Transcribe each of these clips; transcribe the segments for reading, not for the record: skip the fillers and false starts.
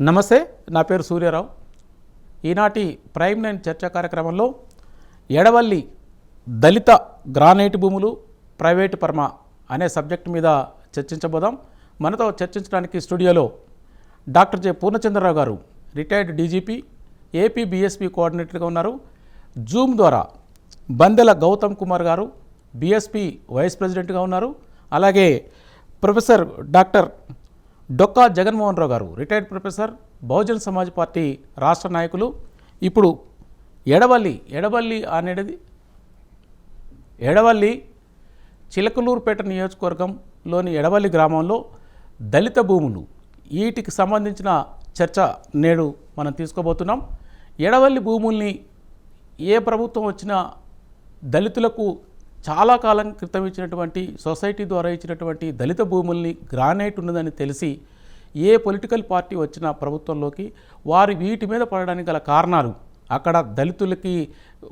నమస్తే, నా పేరు సూర్యారావు. ఈనాటి ప్రైమ్ లైన్ చర్చా కార్యక్రమంలో ఎడవల్లి దళిత గ్రానైట్ భూములు ప్రైవేటు పరమ అనే సబ్జెక్టు మీద చర్చించబోదాం. మనతో చర్చించడానికి స్టూడియోలో డాక్టర్ జె పూర్ణచంద్రరావు గారు, రిటైర్డ్ డీజీపీ, ఏపీ బీఎస్పీ కోఆర్డినేటర్గా ఉన్నారు. జూమ్ ద్వారా బందెల గౌతమ్ కుమార్ గారు, బీఎస్పీ వైస్ ప్రెసిడెంట్గా ఉన్నారు. అలాగే ప్రొఫెసర్ డాక్టర్ డొక్కా జగన్మోహన్ రావు గారు, retired professor, Bahujan Samaj party రాష్ట్ర నాయకులు. ఇప్పుడు ఎడవల్లి అనేది ఎడవల్లి చిలకలూరుపేట నియోజకవర్గంలోని ఎడవల్లి గ్రామంలో దళిత భూములు, వీటికి సంబంధించిన చర్చ నేడు మనం తీసుకోబోతున్నాం. ఎడవల్లి భూముల్ని ఏ ప్రభుత్వం వచ్చినా దళితులకు చాలా కాలం క్రితం ఇచ్చినటువంటి సొసైటీ ద్వారా ఇచ్చినటువంటి దళిత భూముల్ని గ్రానైట్ ఉన్నదని తెలిసి ఏ పొలిటికల్ పార్టీ వచ్చిన ప్రభుత్వంలోకి వారు వీటి మీద పడడానికి గల కారణాలు, అక్కడ దళితులకి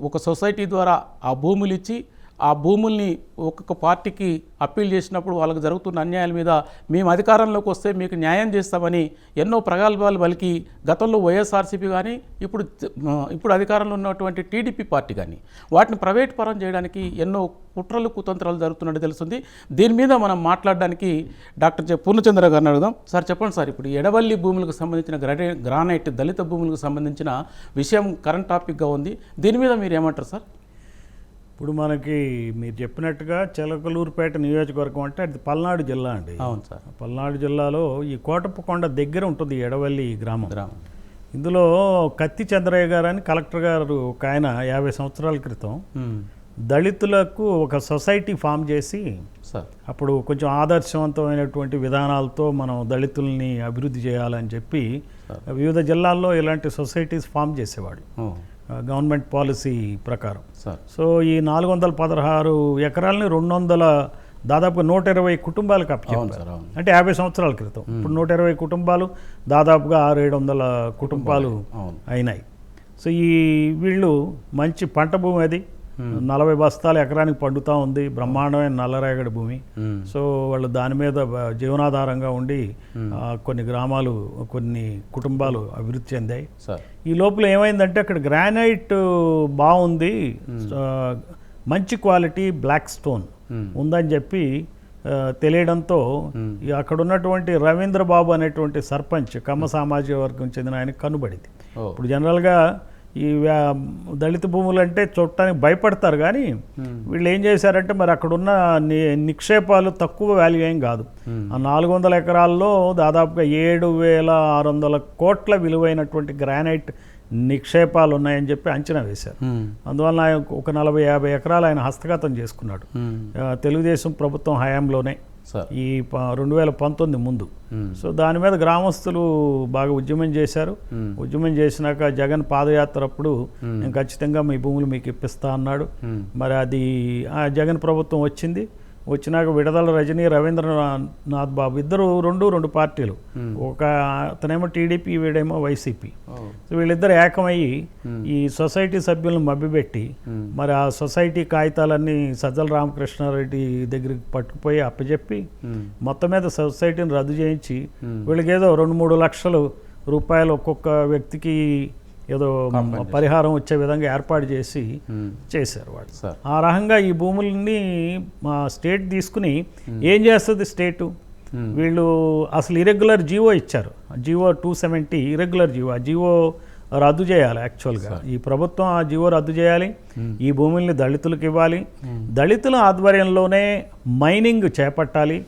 ఒక సొసైటీ ద్వారా ఆ భూములు ఇచ్చి ఆ భూముల్ని ఒక్కొక్క పార్టీకి అప్పీల్ చేసినప్పుడు వాళ్ళకు జరుగుతున్న అన్యాయాల మీద మేము అధికారంలోకి వస్తే మీకు న్యాయం చేస్తామని ఎన్నో ప్రగల్భాలు పలికి గతంలో వైఎస్ఆర్సీపీ కానీ ఇప్పుడు అధికారంలో ఉన్నటువంటి టీడీపీ పార్టీ కానీ వాటిని ప్రైవేట్ పరం చేయడానికి ఎన్నో కుట్రలు కుతంత్రాలు జరుగుతున్నట్టు తెలుస్తుంది. దీని మీద మనం మాట్లాడడానికి డాక్టర్ జె పూర్ణచంద్ర గారిని అడుగుదాం. సార్ చెప్పండి సార్, ఇప్పుడు ఎడవల్లి భూములకు సంబంధించిన గ్రానైట్ దళిత భూములకు సంబంధించిన విషయం కరెంట్ టాపిక్గా ఉంది. దీని మీద మీరు ఏమంటారు సార్? ఇప్పుడు మనకి మీరు చెప్పినట్టుగా చిలకలూరుపేట నియోజకవర్గం అంటే అది పల్నాడు జిల్లా అండి. అవును సార్. పల్నాడు జిల్లాలో ఈ కోటప్పకొండ దగ్గర ఉంటుంది ఎడవల్లి గ్రామం. ఇందులో కత్తి చంద్రయ్య గారు అని కలెక్టర్ గారు ఒక ఆయన 50 సంవత్సరాల క్రితం దళితులకు ఒక సొసైటీ ఫామ్ చేసి అప్పుడు కొంచెం ఆదర్శవంతమైనటువంటి విధానాలతో మనం దళితుల్ని అభివృద్ధి చేయాలని చెప్పి వివిధ జిల్లాల్లో ఇలాంటి సొసైటీస్ ఫామ్ చేసేవాడు గవర్నమెంట్ పాలసీ ప్రకారం. సో ఈ 416 ఎకరాలని దాదాపుగా 120 కుటుంబాలకు అప్పచెప్పారు. అంటే 50 సంవత్సరాల క్రితం. ఇప్పుడు 120 కుటుంబాలు, దాదాపుగా 600-700 కుటుంబాలు అయినాయి. సో వీళ్ళు మంచి పంట భూమి, అది 40 బస్తాలు ఎకరానికి పండుతూ ఉంది, బ్రహ్మాండమైన నల్లరేగడి భూమి. సో వాళ్ళు దాని మీద జీవనాధారంగా ఉండి కొన్ని గ్రామాలు, కొన్ని కుటుంబాలు అభివృద్ధి చెందాయి. ఈ లోపల ఏమైందంటే అక్కడ గ్రానైట్ బాగుంది, మంచి క్వాలిటీ బ్లాక్ స్టోన్ ఉందని చెప్పి తెలియడంతో అక్కడ ఉన్నటువంటి రవీంద్ర బాబు అనేటువంటి సర్పంచ్, కమ్మ సామాజిక వర్గం చెందిన ఆయనకు కనుబడింది. ఇప్పుడు జనరల్గా ఈ దళిత భూములు అంటే చూడటానికి భయపడతారు, కానీ వీళ్ళు ఏం చేశారంటే మరి అక్కడున్న నిక్షేపాలు తక్కువ వాల్యూ ఏం కాదు. ఆ 400 ఎకరాల్లో దాదాపుగా 7,600 కోట్ల విలువైనటువంటి గ్రానైట్ నిక్షేపాలు ఉన్నాయని చెప్పి అంచనా వేశారు. అందువల్ల ఒక 40-50 ఎకరాలు ఆయన హస్తగతం చేసుకున్నాడు తెలుగుదేశం ప్రభుత్వం హయాంలోనే, ఈ 2019 ముందు. సో దాని మీద గ్రామస్తులు బాగా ఉద్యమం చేశారు. ఉద్యమం చేసినాక జగన్ పాదయాత్ర అప్పుడు నేను ఖచ్చితంగా మీ భూములు మీకు ఇప్పిస్తా అన్నాడు. మరి అది జగన్ ప్రభుత్వం వచ్చినాక విడదల రజనీ, రవీంద్రనాథ్ బాబు ఇద్దరు రెండు పార్టీలు, ఒక అతనేమో టీడీపీ, వీడేమో వైసీపీ. సో వీళ్ళిద్దరు ఏకమయ్యి ఈ సొసైటీ సభ్యులను మభ్యపెట్టి మరి ఆ సొసైటీ కాగితాలన్నీ సజ్జల రామకృష్ణారెడ్డి దగ్గరికి పట్టుకుపోయి అప్పచెప్పి మొత్తం మీద సొసైటీని రద్దు చేయించి వీళ్ళకి ఏదో 2-3 లక్షల రూపాయలు ఒక్కొక్క వ్యక్తికి ఏదో పరిహారం వచ్చే విధంగా ఏర్పాటు చేశారు వాళ్ళు. ఆ రకంగా ఈ భూములని మా స్టేట్ తీసుకుని ఏం చేస్తుంది స్టేటు, వీళ్ళు అసలు ఇరెగ్యులర్ జీవో ఇచ్చారు, జీవో 270 ఇరెగ్యులర్ జీవో. ఆ జీవో రద్దు చేయాలి. యాక్చువల్గా ఈ ప్రభుత్వం ఆ జీవో రద్దు చేయాలి, ఈ భూముల్ని దళితులకు ఇవ్వాలి, దళితుల ఆధ్వర్యంలోనే మైనింగ్ చేపట్టాలి.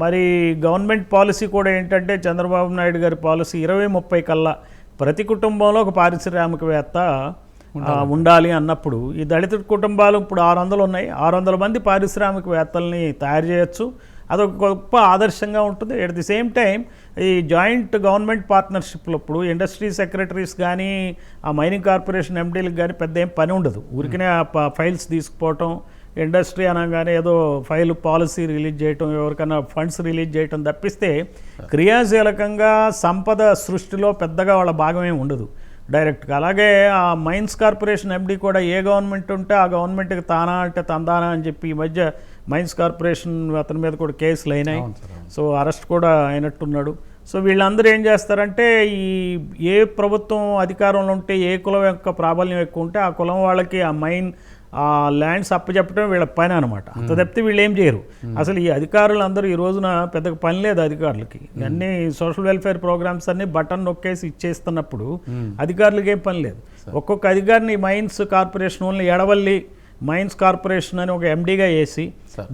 మరి గవర్నమెంట్ పాలసీ కూడా ఏంటంటే చంద్రబాబు నాయుడు గారి పాలసీ 2030 కల్లా ప్రతి కుటుంబంలో ఒక పారిశ్రామికవేత్త ఉండాలి అన్నప్పుడు ఈ దళిత కుటుంబాలు ఇప్పుడు 600 ఉన్నాయి, 600 మంది పారిశ్రామికవేత్తల్ని తయారు చేయొచ్చు. అదొక గొప్ప ఆదర్శంగా ఉంటుంది. ఎట్ ది సేమ్ టైం ఈ జాయింట్ గవర్నమెంట్ పార్ట్నర్షిప్లో ఇప్పుడు ఇండస్ట్రీ సెక్రటరీస్ కానీ ఆ మైనింగ్ కార్పొరేషన్ ఎండీలకు కానీ పెద్ద ఏం పని ఉండదు, ఊరికనే ఆ ఫైల్స్ తీసుకుపోవటం, ఇండస్ట్రీ అనగానే ఏదో ఫైల్ పాలసీ రిలీజ్ చేయటం, ఎవరికైనా ఫండ్స్ రిలీజ్ చేయటం తప్పిస్తే క్రియాశీలకంగా సంపద సృష్టిలో పెద్దగా వాళ్ళ భాగమే ఉండదు డైరెక్ట్గా. అలాగే ఆ మైన్స్ కార్పొరేషన్ ఎండీ కూడా ఏ గవర్నమెంట్ ఉంటే ఆ గవర్నమెంట్కి తానా అంటే తందానా అని చెప్పి ఈ మధ్య మైన్స్ కార్పొరేషన్ అతని మీద కూడా కేసులు అయినాయి. సో అరెస్ట్ కూడా అయినట్టున్నాడు. సో వీళ్ళందరూ ఏం చేస్తారంటే ఏ ప్రభుత్వం అధికారంలో ఉంటే ఏ కులం యొక్క ప్రాబల్యం ఎక్కువ ఉంటే ఆ కులం వాళ్ళకి ఆ ల్యాండ్స్ అప్పచెప్పడం వీళ్ళ పని అనమాట. అంత తప్పితే వీళ్ళు ఏం చేయరు. అసలు ఈ అధికారులు అందరూ ఈ రోజున పెద్దగా పని లేదు అధికారులకి. అన్ని సోషల్ వెల్ఫేర్ ప్రోగ్రామ్స్ అన్ని బటన్ నొక్కేసి ఇచ్చేస్తున్నప్పుడు అధికారులకి ఏం పని లేదు. ఒక్కొక్క అధికారిని mines corporation only Edavalli mines corporation అని ఒక ఎండీగా వేసి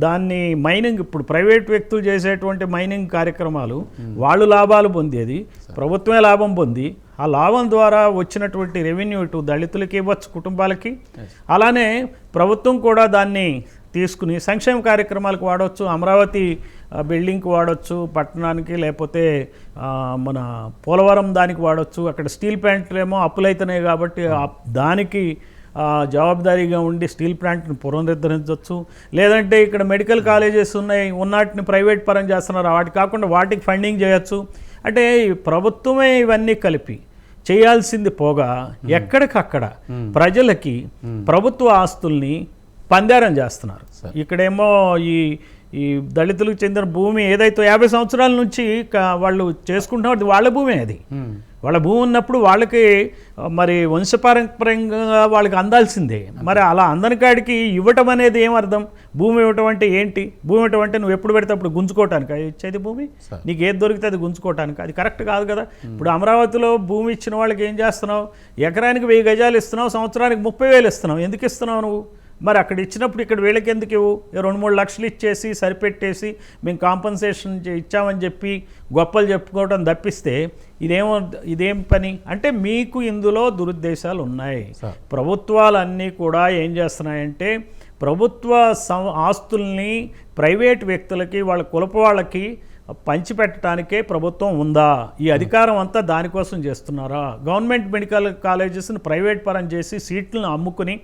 దాన్ని మైనింగ్, ఇప్పుడు ప్రైవేట్ వ్యక్తులు చేసేటువంటి మైనింగ్ కార్యక్రమాలు వాళ్ళు లాభాలు పొందేది, ప్రభుత్వమే లాభం పొంది ఆ లాభం ద్వారా వచ్చినటువంటి రెవెన్యూ ఇటు దళితులకి ఇవ్వచ్చు కుటుంబాలకి, అలానే ప్రభుత్వం కూడా దాన్ని తీసుకుని సంక్షేమ కార్యక్రమాలకు వాడవచ్చు. అమరావతి బిల్డింగ్కి వాడవచ్చు, పట్టణానికి, లేకపోతే మన పోలవరం దానికి వాడవచ్చు. అక్కడ స్టీల్ ప్లాంట్లు ఏమో అప్పులైతున్నాయి కాబట్టి దానికి జవాబుదారీగా ఉండి స్టీల్ ప్లాంట్ని పునరుద్ధరించవచ్చు. లేదంటే ఇక్కడ మెడికల్ కాలేజెస్ ఉన్నటిని ప్రైవేట్ పరం చేస్తున్నారు, వాటి కాకుండా వాటికి ఫండింగ్ చేయొచ్చు. అంటే ప్రభుత్వమే ఇవన్నీ కలిపి చేయాల్సింది పోగా ఎక్కడికక్కడ ప్రజలకి ప్రభుత్వ ఆస్తుల్ని పందారం చేస్తున్నారు. ఇక్కడేమో ఈ దళితులకు చెందిన భూమి ఏదైతే 50 సంవత్సరాల నుంచి వాళ్ళు చేసుకుంటున్నారో అది వాళ్ళ భూమే. అది వాళ్ళ భూమి ఉన్నప్పుడు వాళ్ళకి మరి వంశపారంపర్యంగా వాళ్ళకి అందాల్సిందే. మరి అలా అందని కాడికి ఇవ్వటం అనేది ఏమర్థం? భూమి ఇవ్వటం అంటే ఏంటి? భూమి ఇవ్వటం అంటే నువ్వు ఎప్పుడు పెడితే అప్పుడు గుంజుకోవటానికి ఇచ్చేది భూమి? నీకు ఏది దొరికితే అది గుంజుకోవటానికి? అది కరెక్ట్ కాదు కదా. ఇప్పుడు అమరావతిలో భూమి ఇచ్చిన వాళ్ళకి ఏం చేస్తున్నావు? ఎకరానికి 1000 గజాలు ఇస్తున్నావు, సంవత్సరానికి 30,000 ఇస్తున్నావు. ఎందుకు ఇస్తున్నావు నువ్వు? మరి అక్కడ ఇచ్చినప్పుడు ఇక్కడ వీళ్ళకి ఎందుకు ఇవ్వు? 2-3 లక్షలు ఇచ్చేసి సరిపెట్టేసి మేము కాంపన్సేషన్ ఇచ్చామని చెప్పి గొప్పలు చెప్పుకోవడం తప్పిస్తే ఇదేం పని? అంటే మీకు ఇందులో దురుద్దేశాలు ఉన్నాయి. ప్రభుత్వాలన్నీ కూడా ఏం చేస్తున్నాయంటే ప్రభుత్వ ఆస్తుల్ని ప్రైవేట్ వ్యక్తులకి, వాళ్ళ కులపు వాళ్ళకి పంచిపెట్టడానికే ప్రభుత్వం ఉందా? ఈ అధికారం అంతా దానికోసం చేస్తున్నారా? గవర్నమెంట్ మెడికల్ కాలేజెస్ని ప్రైవేట్ పరం చేసి సీట్లను అమ్ముకుని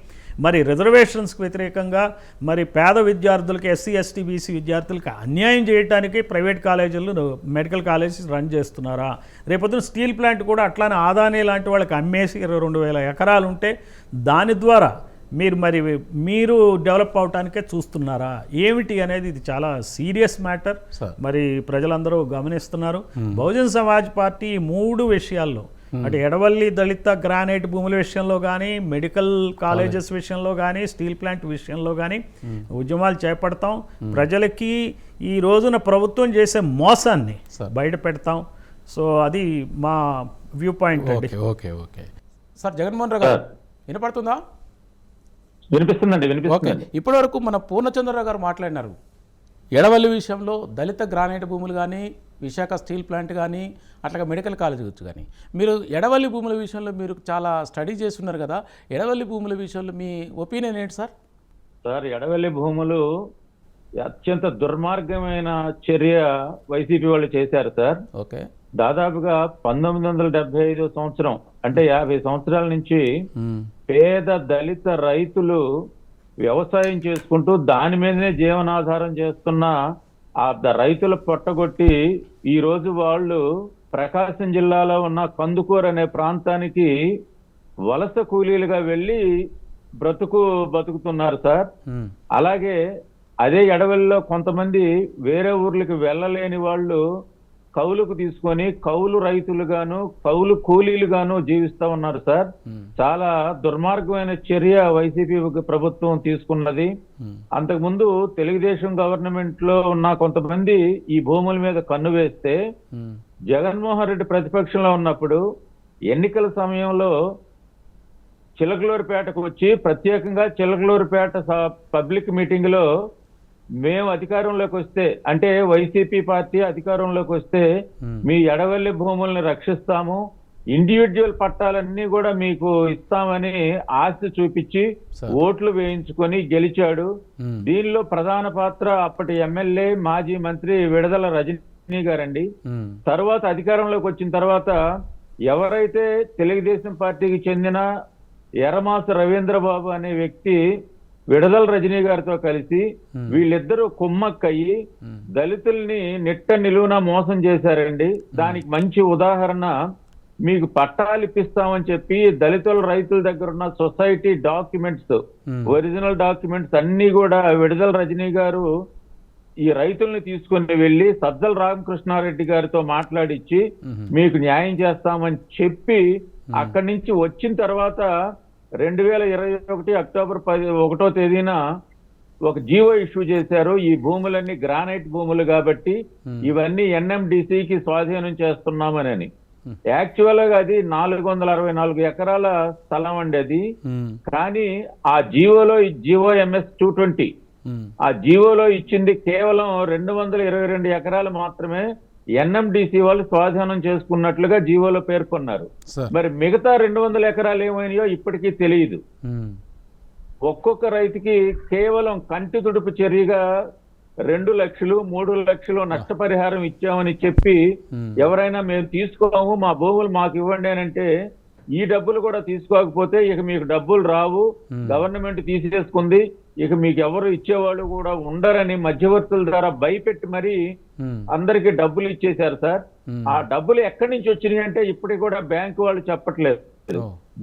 మరి రిజర్వేషన్స్కి వ్యతిరేకంగా మరి పేద విద్యార్థులకి, ఎస్సీ ఎస్టీ బీసీ విద్యార్థులకి అన్యాయం చేయడానికి ప్రైవేట్ కాలేజీలు, మెడికల్ కాలేజెస్ రన్ చేస్తున్నారా? రేపొద్దున స్టీల్ ప్లాంట్ కూడా అట్లానే ఆదాని లాంటి వాళ్ళకి అమ్మేసి 22,000 ఎకరాలు ఉంటే దాని ద్వారా మీరు డెవలప్ అవటానికే చూస్తున్నారా? ఏమిటి అనేది ఇది చాలా సీరియస్ మ్యాటర్. మరి ప్రజలందరూ గమనిస్తున్నారు. బహుజన్ సమాజ్ పార్టీ 3 విషయాల్లో, అంటే ఎడవల్లి దళిత గ్రానైట్ భూముల విషయంలో కానీ, మెడికల్ కాలేజెస్ విషయంలో కానీ, స్టీల్ ప్లాంట్ విషయంలో కానీ ఉద్యమాలు చేపడతాం. ప్రజలకి ఈ రోజున ప్రభుత్వం చేసే మోసాన్ని బయట పెడతాం. సో అది మా వ్యూ పాయింట్ అండి. Okay okay sir. Jaganmohan Rao గారు వినపడుతుందా? వినిపిస్తుందండి. ఓకే. ఇప్పటి వరకు మన పూర్ణచంద్రరావు గారు మాట్లాడినారు. ఎడవల్లి విషయంలో దళిత గ్రానైట్ భూములు కానీ, విశాఖ స్టీల్ ప్లాంట్ కానీ, అట్లాగే మెడికల్ కాలేజ్ గురించి కానీ, మీరు ఎడవల్లి భూముల విషయంలో మీరు చాలా స్టడీ చేస్తున్నారు కదా, ఎడవల్లి భూముల విషయంలో మీ ఒపీనియన్ ఏంటి సార్? సార్, ఎడవల్లి భూములు అత్యంత దుర్మార్గమైన చర్య వైసీపీ వాళ్ళు చేశారు సార్. ఓకే. దాదాపుగా 1975 సంవత్సరం, అంటే 50 సంవత్సరాల నుంచి పేద దళిత రైతులు వ్యవసాయం చేసుకుంటూ దాని మీదనే జీవనాధారం చేస్తున్న ఆ రైతుల పొట్టగొట్టి ఈ రోజు వాళ్ళు ప్రకాశం జిల్లాలో ఉన్న కందుకూరు అనే ప్రాంతానికి వలస కూలీలుగా వెళ్ళి బతుకుతున్నారు సార్. అలాగే అదే ఎడవల్లో కొంతమంది వేరే ఊర్లకు వెళ్ళలేని వాళ్ళు కౌలుకు తీసుకొని కౌలు రైతులుగాను, కౌలు కూలీలుగాను జీవిస్తా ఉన్నారు సార్. చాలా దుర్మార్గమైన చర్య వైసీపీ ప్రభుత్వం తీసుకున్నది. అంతకుముందు తెలుగుదేశం గవర్నమెంట్ లో ఉన్న కొంతమంది ఈ భూముల మీద కన్ను వేస్తే, జగన్మోహన్ రెడ్డి ప్రతిపక్షంలో ఉన్నప్పుడు ఎన్నికల సమయంలో చిలకలూరుపేటకు వచ్చి ప్రత్యేకంగా చిలకలూరుపేట పబ్లిక్ మీటింగ్ లో మేము అధికారంలోకి వస్తే, అంటే వైసీపీ పార్టీ అధికారంలోకి వస్తే మీ ఎడవల్లి భూముల్ని రక్షిస్తాము, ఇండివిజువల్ పట్టాలన్నీ కూడా మీకు ఇస్తామని ఆశ చూపించి ఓట్లు వేయించుకొని గెలిచాడు. దీనిలో ప్రధాన పాత్ర అప్పటి ఎమ్మెల్యే మాజీ మంత్రి విడదల రజనీ గారండి. తర్వాత అధికారంలోకి వచ్చిన తర్వాత ఎవరైతే తెలుగుదేశం పార్టీకి చెందిన ఎర్రమాస రవీంద్రబాబు అనే వ్యక్తి విడదల రజనీ గారితో కలిసి వీళ్ళిద్దరూ కుమ్మక్కయ్యి దళితుల్ని నిట్ట నిలువున మోసం చేశారండి. దానికి మంచి ఉదాహరణ మీకు పట్టాలు ఇప్పిస్తామని చెప్పి దళితుల రైతుల దగ్గర ఉన్న సొసైటీ డాక్యుమెంట్స్, ఒరిజినల్ డాక్యుమెంట్స్ అన్ని కూడా విడదల రజనీ గారు ఈ రైతుల్ని తీసుకుని వెళ్ళి సజ్జల రామకృష్ణారెడ్డి గారితో మాట్లాడించి మీకు న్యాయం చేస్తామని చెప్పి అక్కడి నుంచి వచ్చిన తర్వాత 2021 అక్టోబర్ 1వ తేదీన ఒక జీవో ఇష్యూ చేశారు. ఈ భూములన్నీ గ్రానైట్ భూములు కాబట్టి ఇవన్నీ ఎన్ఎండిసికి స్వాధీనం చేస్తున్నామని. యాక్చువల్ గా అది 464 ఎకరాల స్థలం అండి అది. కానీ ఆ జీవో ఎంఎస్ 220 ఆ జీవోలో ఇచ్చింది కేవలం 222 ఎకరాలు మాత్రమే ఎన్ఎండిసి వాళ్ళు స్వాధీనం చేసుకున్నట్లుగా జీవోలో పేర్కొన్నారు. మరి మిగతా 200 ఎకరాలు ఏమైనాయో ఇప్పటికీ తెలియదు. ఒక్కొక్క రైతుకి కేవలం కంటి తుడుపు చర్యగా 2 లక్షలు 3 లక్షలు నష్టపరిహారం ఇచ్చామని చెప్పి ఎవరైనా మేము తీసుకోము మా భూములు మాకు ఇవ్వండి అని అంటే, ఈ డబ్బులు కూడా తీసుకోకపోతే ఇక మీకు డబ్బులు రావు, గవర్నమెంట్ తీసేసుకుంది, ఇక మీకు ఎవరు ఇచ్చేవాళ్ళు కూడా ఉండరని మధ్యవర్తుల ద్వారా భయపెట్టి మరి అందరికి డబ్బులు ఇచ్చేశారు సార్. ఆ డబ్బులు ఎక్కడి నుంచి వచ్చినాయి అంటే ఇప్పటికి కూడా బ్యాంకు వాళ్ళు చెప్పట్లేదు.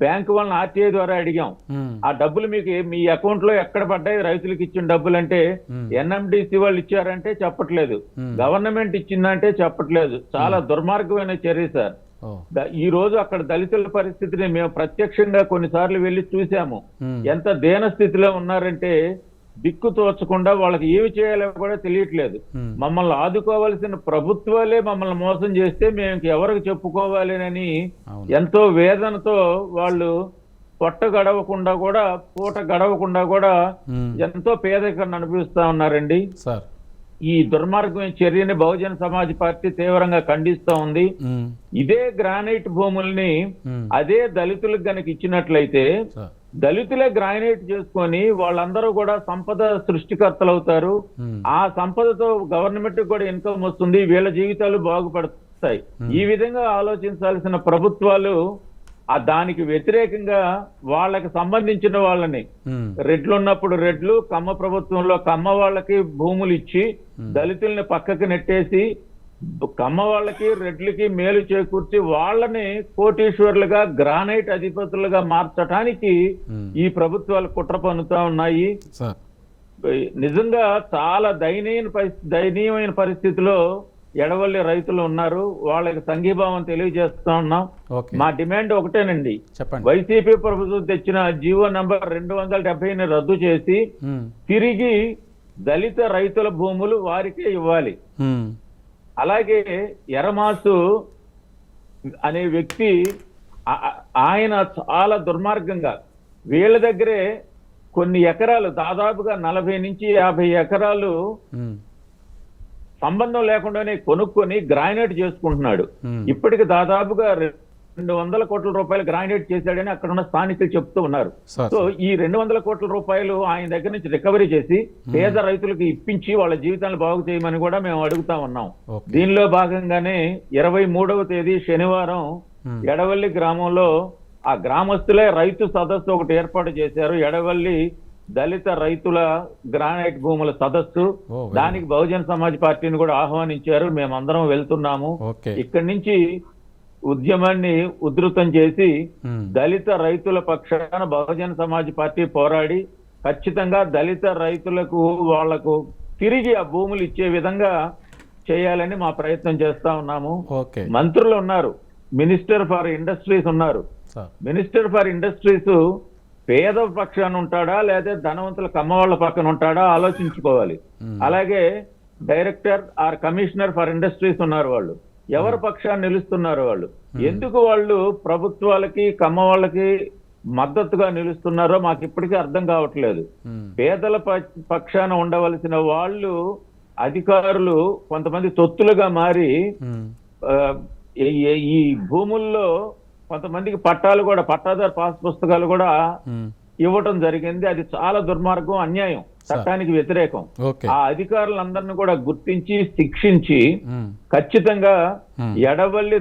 బ్యాంకు వాళ్ళని ఆర్టీఐ ద్వారా అడిగాం, ఆ డబ్బులు మీకు మీ అకౌంట్ లో ఎక్కడ పడ్డాయి, రైతులకు ఇచ్చిన డబ్బులు అంటే ఎన్ఎండిసి వాళ్ళు ఇచ్చారంటే చెప్పట్లేదు, గవర్నమెంట్ ఇచ్చిందంటే చెప్పట్లేదు. చాలా దుర్మార్గమైన చర్య సార్. ఈ రోజు అక్కడ దళితుల పరిస్థితిని మేము ప్రత్యక్షంగా కొన్నిసార్లు వెళ్లి చూసాము. ఎంత దీన స్థితిలో ఉన్నారంటే దిక్కు తోచకుండా వాళ్ళకి ఏమి చేయాలో కూడా తెలియట్లేదు. మమ్మల్ని ఆదుకోవాల్సిన ప్రభుత్వాలే మమ్మల్ని మోసం చేస్తే మేము ఎవరికి చెప్పుకోవాలి అని ఎంతో వేదనతో వాళ్ళు పూట గడవకుండా కూడా ఎంతో పేదరికాన్ని అనిపిస్తా ఉన్నారండి. ఈ దుర్మార్గమైన చర్యని బహుజన సమాజ్ పార్టీ తీవ్రంగా ఖండిస్తూ ఉంది. ఇదే గ్రానైట్ భూముల్ని అదే దళితులకు గనక ఇచ్చినట్లయితే దళితులే గ్రానైట్ చేసుకొని వాళ్ళందరూ కూడా సంపద సృష్టికర్తలు అవుతారు. ఆ సంపదతో గవర్నమెంట్ కూడా ఇన్కమ్ వస్తుంది, వీళ్ళ జీవితాలు బాగుపడతాయి. ఈ విధంగా ఆలోచించాల్సిన ప్రభుత్వాలు దానికి వ్యతిరేకంగా వాళ్ళకి సంబంధించిన వాళ్ళని, రెడ్లు ఉన్నప్పుడు రెడ్లు, కమ్మ ప్రభుత్వంలో కమ్మ వాళ్ళకి భూములు ఇచ్చి దళితుల్ని పక్కకి నెట్టేసి కమ్మ వాళ్ళకి రెడ్లకి మేలు చేకూర్చి వాళ్ళని కోటీశ్వర్లుగా గ్రానైట్ అధిపతులుగా మార్చడానికి ఈ ప్రభుత్వాలు కుట్ర పన్నుతా ఉన్నాయి. నిజంగా చాలా దయనీయమైన పరిస్థితిలో ఎడవల్లి రైతులు ఉన్నారు. వాళ్ళకి సంఘీభావం తెలియజేస్తా ఉన్నాం. మా డిమాండ్ ఒకటేనండి, వైసీపీ ప్రభుత్వం తెచ్చిన జీవో నంబర్ 270ని రద్దు చేసి తిరిగి దళిత రైతుల భూములు వారికే ఇవ్వాలి. అలాగే ఎరమాసు అనే వ్యక్తి ఆయన చాలా దుర్మార్గంగా వీళ్ళ దగ్గరే కొన్ని ఎకరాలు దాదాపుగా 40 నుంచి 50 ఎకరాలు సంబంధం లేకుండానే కొనుక్కొని గ్రానైట్ చేసుకుంటున్నాడు. ఇప్పటికి దాదాపుగా 200 కోట్ల రూపాయలు గ్రానైట్ చేశాడని అక్కడ ఉన్న స్థానికులు చెప్తూ ఉన్నారు. సో ఈ 200 కోట్ల రూపాయలు ఆయన దగ్గర నుంచి రికవరీ చేసి పేద రైతులకు ఇప్పించి వాళ్ళ జీవితాలను బాగు చేయమని కూడా మేము అడుగుతా ఉన్నాం. దీనిలో భాగంగానే 23వ తేదీ శనివారం ఎడవల్లి గ్రామంలో ఆ గ్రామస్తులే రైతు సదస్సు ఒకటి ఏర్పాటు చేశారు. ఎడవల్లి దళిత రైతుల గ్రానైట్ భూముల సదస్సు. దానికి బహుజన సమాజ్ పార్టీని కూడా ఆహ్వానించారు. మేమందరం వెళ్తున్నాము. ఇక్కడి నుంచి ఉద్యమాన్ని ఉధృతం చేసి దళిత రైతుల పక్షాన బహుజన సమాజ్ పార్టీ పోరాడి ఖచ్చితంగా దళిత రైతులకు వాళ్లకు తిరిగి ఆ భూములు ఇచ్చే విధంగా చేయాలని మా ప్రయత్నం చేస్తా ఉన్నాము. మంత్రులు ఉన్నారు, మినిస్టర్ ఫర్ ఇండస్ట్రీస్ ఉన్నారు. మినిస్టర్ ఫర్ ఇండస్ట్రీస్ పేద పక్షాన ఉంటాడా లేదా ధనవంతుల కమ్మవాళ్ల పక్కన ఉంటాడా ఆలోచించుకోవాలి. అలాగే director are commissioner for industries ఉన్నారు. వాళ్ళు ఎవరి పక్షాన్ని నిలుస్తున్నారు? వాళ్ళు ఎందుకు వాళ్ళు ప్రభుత్వాలకి కమ్మ వాళ్ళకి మద్దతుగా నిలుస్తున్నారో మాకు ఇప్పటికీ అర్థం కావట్లేదు. పేదల పక్షాన ఉండవలసిన వాళ్ళు అధికారులు కొంతమంది తొత్తులుగా మారి ఈ భూముల్లో కొంతమందికి పట్టాలు కూడా, పట్టాదారు పాస్ పుస్తకాలు కూడా ఇవ్వటం జరిగింది. అది చాలా దుర్మార్గం, అన్యాయం, చట్టానికి వ్యతిరేకం. ఆ అధికారులందరినీ కూడా గుర్తించి శిక్షించి ఖచ్చితంగా ఎడవల్లి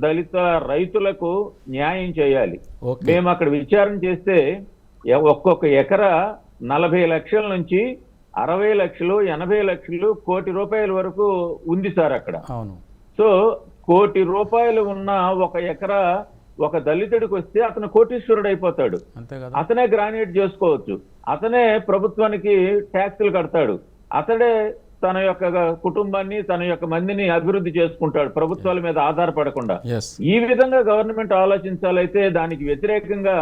దళిత రైతులకు న్యాయం చేయాలి. మేము అక్కడ విచారణ చేస్తే ఒక్కొక్క ఎకరా 40 లక్షల నుంచి 60 లక్షలు 80 లక్షలు కోటి రూపాయల వరకు ఉంది సార్ అక్కడ. సో కోటి రూపాయలు ఉన్న ఒక ఎకరా ఒక దళితుడికి వస్తే అతను కోటీశ్వరుడు అయిపోతాడు. అతనే గ్రానైట్ చేసుకోవచ్చు, అతనే ప్రభుత్వానికి ట్యాక్సులు కడతాడు, అతడే తన యొక్క కుటుంబాన్ని తన యొక్క మందిని అభివృద్ధి చేసుకుంటాడు ప్రభుత్వాల మీద ఆధారపడకుండా. ఎస్. ఈ విధంగా గవర్నమెంట్ ఆలోచించాలైతే దానికి వ్యతిరేకంగా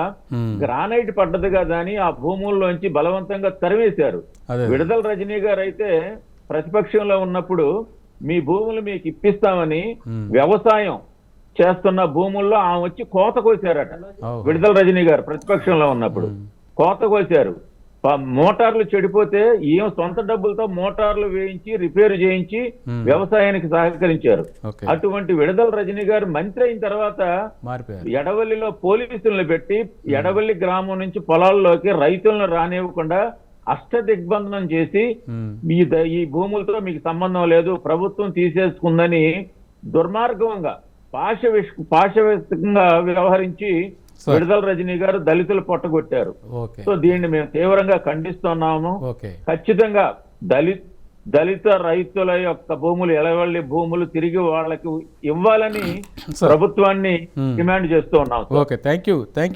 గ్రానైట్ పడ్డది కదా అని ఆ భూముల్లోంచి బలవంతంగా తరివేశారు. అదే. విడుదల రజనీ గారు అయితే ప్రతిపక్షంలో ఉన్నప్పుడు మీ భూములు మీకు ఇప్పిస్తామని వ్యవసాయం చేస్తున్న భూముల్లో ఆమె వచ్చి కోత కోసారట. ఓహో. విడుదల రజనీ గారు ప్రతిపక్షంలో ఉన్నప్పుడు కోత కోసారు. మోటార్లు చెడిపోతే ఈమె సొంత డబ్బులతో మోటార్లు వేయించి రిపేర్ చేయించి వ్యవసాయానికి సహకరించారు. ఓకే. అటువంటి విడుదల రజనీ గారు మంత్రి అయిన తర్వాత మారిపోయారు. ఎడవల్లిలో పోలీసులను పెట్టి ఎడవల్లి గ్రామం నుంచి పొలాల్లోకి రైతులను రానివ్వకుండా అష్టదిగ్బంధనం చేసి ఈ భూములతో మీకు సంబంధం లేదు ప్రభుత్వం తీసేసుకుందని దుర్మార్గంగా పాశవికంగా వ్యవహరించి విడుదల రజనీ గారు దళితులు పొట్టగొట్టారు. ఓకే. సో దీన్ని మేము తీవ్రంగా ఖండిస్తున్నాము. ఓకే. ఖచ్చితంగా దళిత రైతుల యొక్క భూములు ఎడవల్లి భూములు తిరిగి వాళ్ళకి ఇవ్వాలని ప్రభుత్వాన్ని డిమాండ్ చేస్తూ ఉన్నాం. Okay. Thank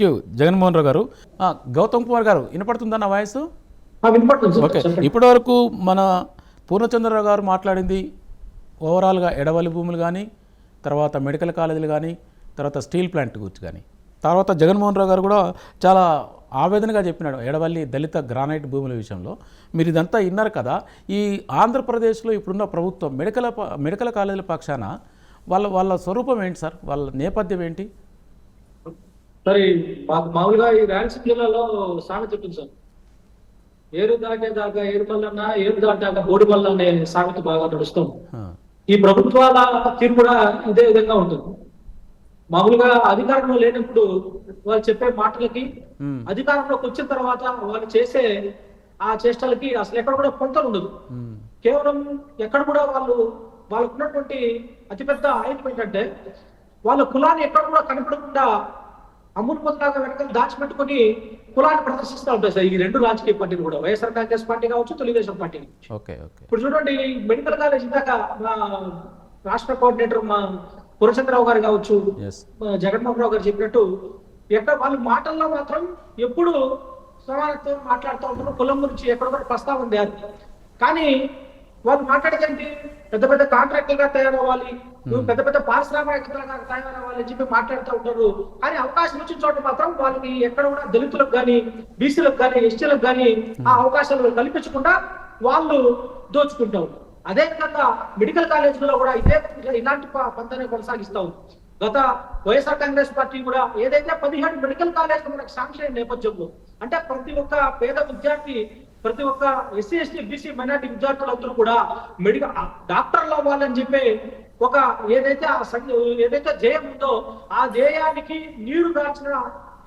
you Jaganmohan Rao గారు. గౌతమ్ కుమార్ గారు వినపడుతుందా నా వాయిస్? ఓకే. ఇప్పటి వరకు మన పూర్ణచంద్రరావు గారు మాట్లాడింది ఓవరాల్గా ఎడవల్లి భూములు కానీ, తర్వాత మెడికల్ కాలేజీలు కానీ, తర్వాత స్టీల్ ప్లాంట్ గురించి కానీ, తర్వాత జగన్మోహన్ రావు గారు కూడా చాలా ఆవేదనగా చెప్పినాడు ఎడవల్లి దళిత గ్రానైట్ భూముల విషయంలో. మీరు ఇదంతా విన్నారు కదా. ఈ ఆంధ్రప్రదేశ్లో ఇప్పుడున్న ప్రభుత్వం మెడికల్ కాలేజీల పక్షాన వాళ్ళ స్వరూపం ఏంటి సార్? వాళ్ళ నేపథ్యం ఏంటి? సరే, మామూలుగా ఈ రాయలసీమ జిల్లాలో సామెత ఉంటుంది సార్, ఏరు దాకా ఏరు మల్లన్న, ఏరు దాటాక బోడి మల్ల అనే సామెత బాగా నడుస్తాం. ఈ ప్రభుత్వాల తీరు కూడా ఇదే విధంగా ఉంటుంది. మామూలుగా అధికారంలో లేనప్పుడు వాళ్ళు చెప్పే మాటలకి, అధికారంలోకి వచ్చిన తర్వాత వాళ్ళు చేసే ఆ చేష్టలకి అసలు ఎక్కడ కూడా పొంతలు ఉండదు. కేవలం ఎక్కడ కూడా వాళ్ళకు ఉన్నటువంటి అతిపెద్ద ఆయుధం ఏంటంటే వాళ్ళ కులాన్ని ఎక్కడ కూడా కనపడకుండా అమ్ముడు పొందలాగా వెనకాల దాచిపెట్టుకుని కులాన్ని ప్రదర్శిస్తూ ఉంటాయి సార్ ఈ రెండు రాజకీయ పార్టీలు కూడా, వైఎస్ఆర్ కాంగ్రెస్ పార్టీ కావచ్చు, తెలుగుదేశం పార్టీ. ఇప్పుడు చూడండి, మెడికల్ కాలేజ్ ఇందాక మా రాష్ట్ర కోఆర్డినేటర్ మా పూర్ణచంద్రరావు గారు కావచ్చు, జగన్మోహన్ రావు గారు చెప్పినట్టు ఎక్కడ వాళ్ళ మాటల్లో మాత్రం ఎప్పుడు సమానత్వం మాట్లాడుతూ ఉంటారు, కులం గురించి ఎక్కడ కూడా ప్రస్తావన లేదు. కానీ వాళ్ళు మాట్లాడేదేంటి, పెద్ద పెద్ద కాంట్రాక్టర్గా తయారవ్వాలి, నువ్వు పెద్ద పెద్ద పారిశ్రామికవేత్తలుగా తయారవ్వాలి అని చెప్పి మాట్లాడుతూ ఉంటారు. కానీ అవకాశం వచ్చిన చోట మాత్రం వాళ్ళకి ఎక్కడ కూడా దళితులకు కానీ, బీసీలకు కానీ, ఎస్టీలకు కానీ ఆ అవకాశాలు కల్పించకుండా వాళ్ళు దోచుకుంటూ ఉంటారు. అదే విధంగా మెడికల్ కాలేజీలో కూడా ఇలాంటి పంతాన్ని కొనసాగిస్తా ఉంది. గత వైఎస్ఆర్ కాంగ్రెస్ పార్టీ కూడా ఏదైతే 17 మెడికల్ కాలేజ్ మనకు శాంక్షన్ అయిన నేపథ్యంలో, అంటే ప్రతి ఒక్క పేద విద్యార్థి, ప్రతి ఒక్క ఎస్సీ ఎస్టీ బీసీ మైనార్టీ విద్యార్థులందరూ కూడా మెడికల్ డాక్టర్లు అవ్వాలని చెప్పి ఒక ఏదైతే ధ్యేయం ఉందో ఆ ధ్యేయానికి నీరు దాచిన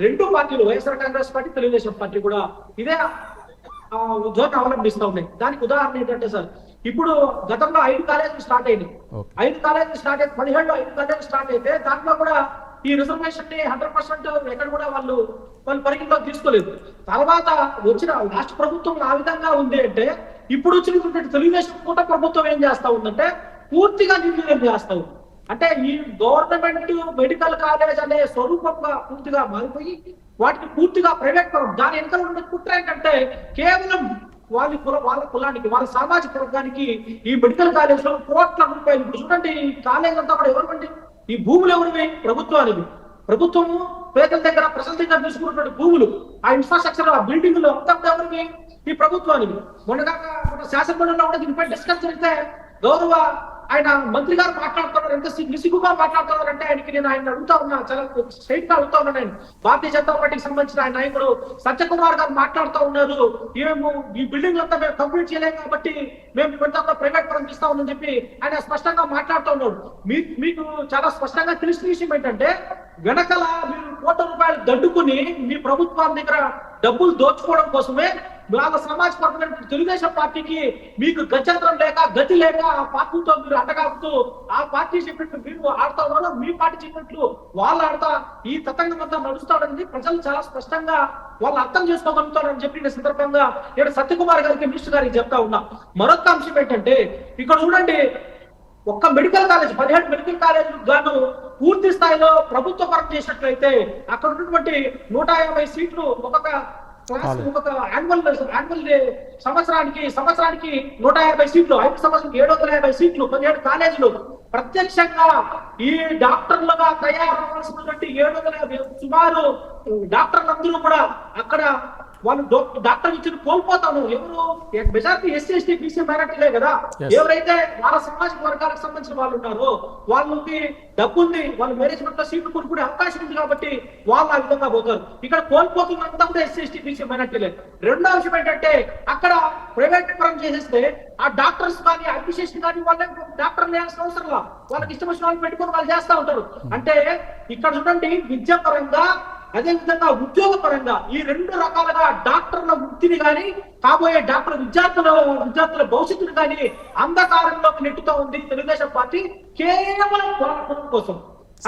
రెండు పార్టీలు, వైఎస్ఆర్ కాంగ్రెస్ పార్టీ, తెలుగుదేశం పార్టీ కూడా ఇదే ధోరణి అవలంబిస్తూ ఉన్నాయి. దానికి ఉదాహరణ ఏంటంటే సార్, ఇప్పుడు గతంలో 5 కాలేజీలు స్టార్ట్ అయినాయి. 5 కాలేజీలు స్టార్ట్ అయితే 17లో 5 కాలేజీలు స్టార్ట్ అయితే దాంట్లో కూడా ఈ రిజర్వేషన్ ని 100% ఎక్కడ కూడా వాళ్ళు పరిగణలోకి తీసుకోలేదు. తర్వాత వచ్చిన రాష్ట్ర ప్రభుత్వం ఆ విధంగా ఉంది అంటే, ఇప్పుడు వచ్చినటువంటి తెలుగుదేశం కూట ప్రభుత్వం ఏం చేస్తా ఉందంటే పూర్తిగా నిర్వీర్యం చేస్తా ఉంది. అంటే ఈ గవర్నమెంట్ మెడికల్ కాలేజ్ అనే స్వరూపంగా పూర్తిగా మారిపోయి వాటిని పూర్తిగా ప్రైవేట్ పరం, దాని వెనకాల ఉన్న కుట్ర ఏంటంటే కేవలం వాళ్ళ కులానికి, వాళ్ళ సామాజిక వర్గానికి ఈ మెడికల్ కాలేజ్ లో కోట్ల రూపాయలు. ఇప్పుడు చూడండి, ఈ కాలేజ్ అంతా కూడా ఎవరివండి, ఈ భూములు ఎవరివి? ప్రభుత్వానికి. ప్రభుత్వము పేదల దగ్గర, ప్రజల దగ్గర తీసుకున్నటువంటి భూములు, ఆ ఇన్ఫ్రాస్ట్రక్చర్, ఆ బిల్డింగ్లు అంతా ఎవరికి? ఈ ప్రభుత్వానికి. మొన్న శాసనమండలిలో కూడా దీనిపై డిస్కస్ జరిగితే గౌరవ ఆయన మంత్రి గారు మాట్లాడుతున్నారు, ఎంత సిగ్గుగా మాట్లాడుతున్నారంటే ఆయనకి నేను ఆయన అడుగుతా ఉన్నా, చాలా స్ట్రైట్ గా అడుగుతా ఉన్నాను. నేను భారతీయ జనతా పార్టీకి సంబంధించిన ఆయన నాయకుడు సత్యకుమార్ గారు మాట్లాడుతూ ఉన్నారు, మేము ఈ బిల్డింగ్ అంతా మేము కంప్లీట్ చేయలేము కాబట్టి మేము ఇవంతా ప్రైవేట్ పరం ఇస్తా ఉందని చెప్పి ఆయన స్పష్టంగా మాట్లాడుతూ ఉన్నాడు. మీకు చాలా స్పష్టంగా తెలిసిన విషయం ఏంటంటే, వెనకల మీరు కోట్ల రూపాయలు దండుకుని మీ ప్రభుత్వం దగ్గర డబ్బులు దోచుకోవడం కోసమే వాళ్ళ సమాజ్ వర్గం తెలుగుదేశం పార్టీకి మీకు గత్యంతరం లేక, గతి లేక ఆ పార్టీతో మీరు అంటగాపుతూ ఆ పార్టీ చెప్పినట్లు మీరు ఆడుతా ఉన్నారు, మీ పార్టీ చెప్పినట్లు వాళ్ళు ఆడతా ఈ తతంగం అంతా నడుస్తాడని ప్రజలు చాలా స్పష్టంగా వాళ్ళు అర్థం చేసుకోగలుగుతారని చెప్పి సందర్భంగా ఇక్కడ సత్యకుమార్ గారికి, మినిస్టర్ గారికి చెప్తా ఉన్నా. మరొక అంశం ఏంటంటే, ఇక్కడ చూడండి, ఒక్క మెడికల్ కాలేజ్ 17 మెడికల్ కాలేజీలకు గాను పూర్తి స్థాయిలో ప్రభుత్వ పరం చేసినట్లయితే అక్కడ ఉన్నటువంటి 150 సీట్లు ఒక్కొక్క ఒక యాన్యువల్ సంవత్సరానికి 150 సీట్లు, 5 సంవత్సరానికి 750 సీట్లు, 17 కాలేజీలు ప్రత్యక్షంగా ఈ డాక్టర్లుగా తయారవలసినటువంటి 750 సుమారు డాక్టర్లందరూ కూడా అక్కడ వాళ్ళు డాక్టర్ ఇచ్చిన కోల్పోతాను. ఎవరు మెజారిటీ ఎస్సీ ఎస్టీ బీసీ మైనార్టీలే కదా. ఎవరైతే వాళ్ళ సామాజిక వర్గాలకు సంబంధించిన వాళ్ళు ఉన్నారో వాళ్ళకి డబ్బు ఉంది, వాళ్ళు మేనేజ్మెంట్ లో సీట్లు కొనుక్కునే అవకాశం ఉంది కాబట్టి వాళ్ళు ఆ విధంగా పోతారు. ఇక్కడ కోల్పోతున్నంతా కూడా ఎస్సీ ఎస్టీ బీసీ మైనార్టీలే. రెండో విషయం ఏంటంటే అక్కడ ప్రైవేట్ పరం చేసేస్తే ఆ డాక్టర్స్ కానీ అడ్మినిస్ట్రేషన్ కానీ వాళ్ళే డాక్టర్లు వేయాల్సిన అవసరం లేదు. వాళ్ళకి ఇష్టం వచ్చిన వాళ్ళు పెట్టుకొని వాళ్ళు చేస్తా ఉంటారు. అంటే ఇక్కడ చూడండి, విద్య పరంగా అదే విధంగా ఉద్యోగ పరంగా ఈ 2 రకాలుగా డాక్టర్ల వృత్తిని కానీ కాబోయే డాక్టర్ విద్యార్థుల భవిష్యత్తుని కానీ అంధకారంలోకి నెట్టుతూ ఉంది తెలుగుదేశం పార్టీ కేవలం వాళ్ళ కులం కోసం.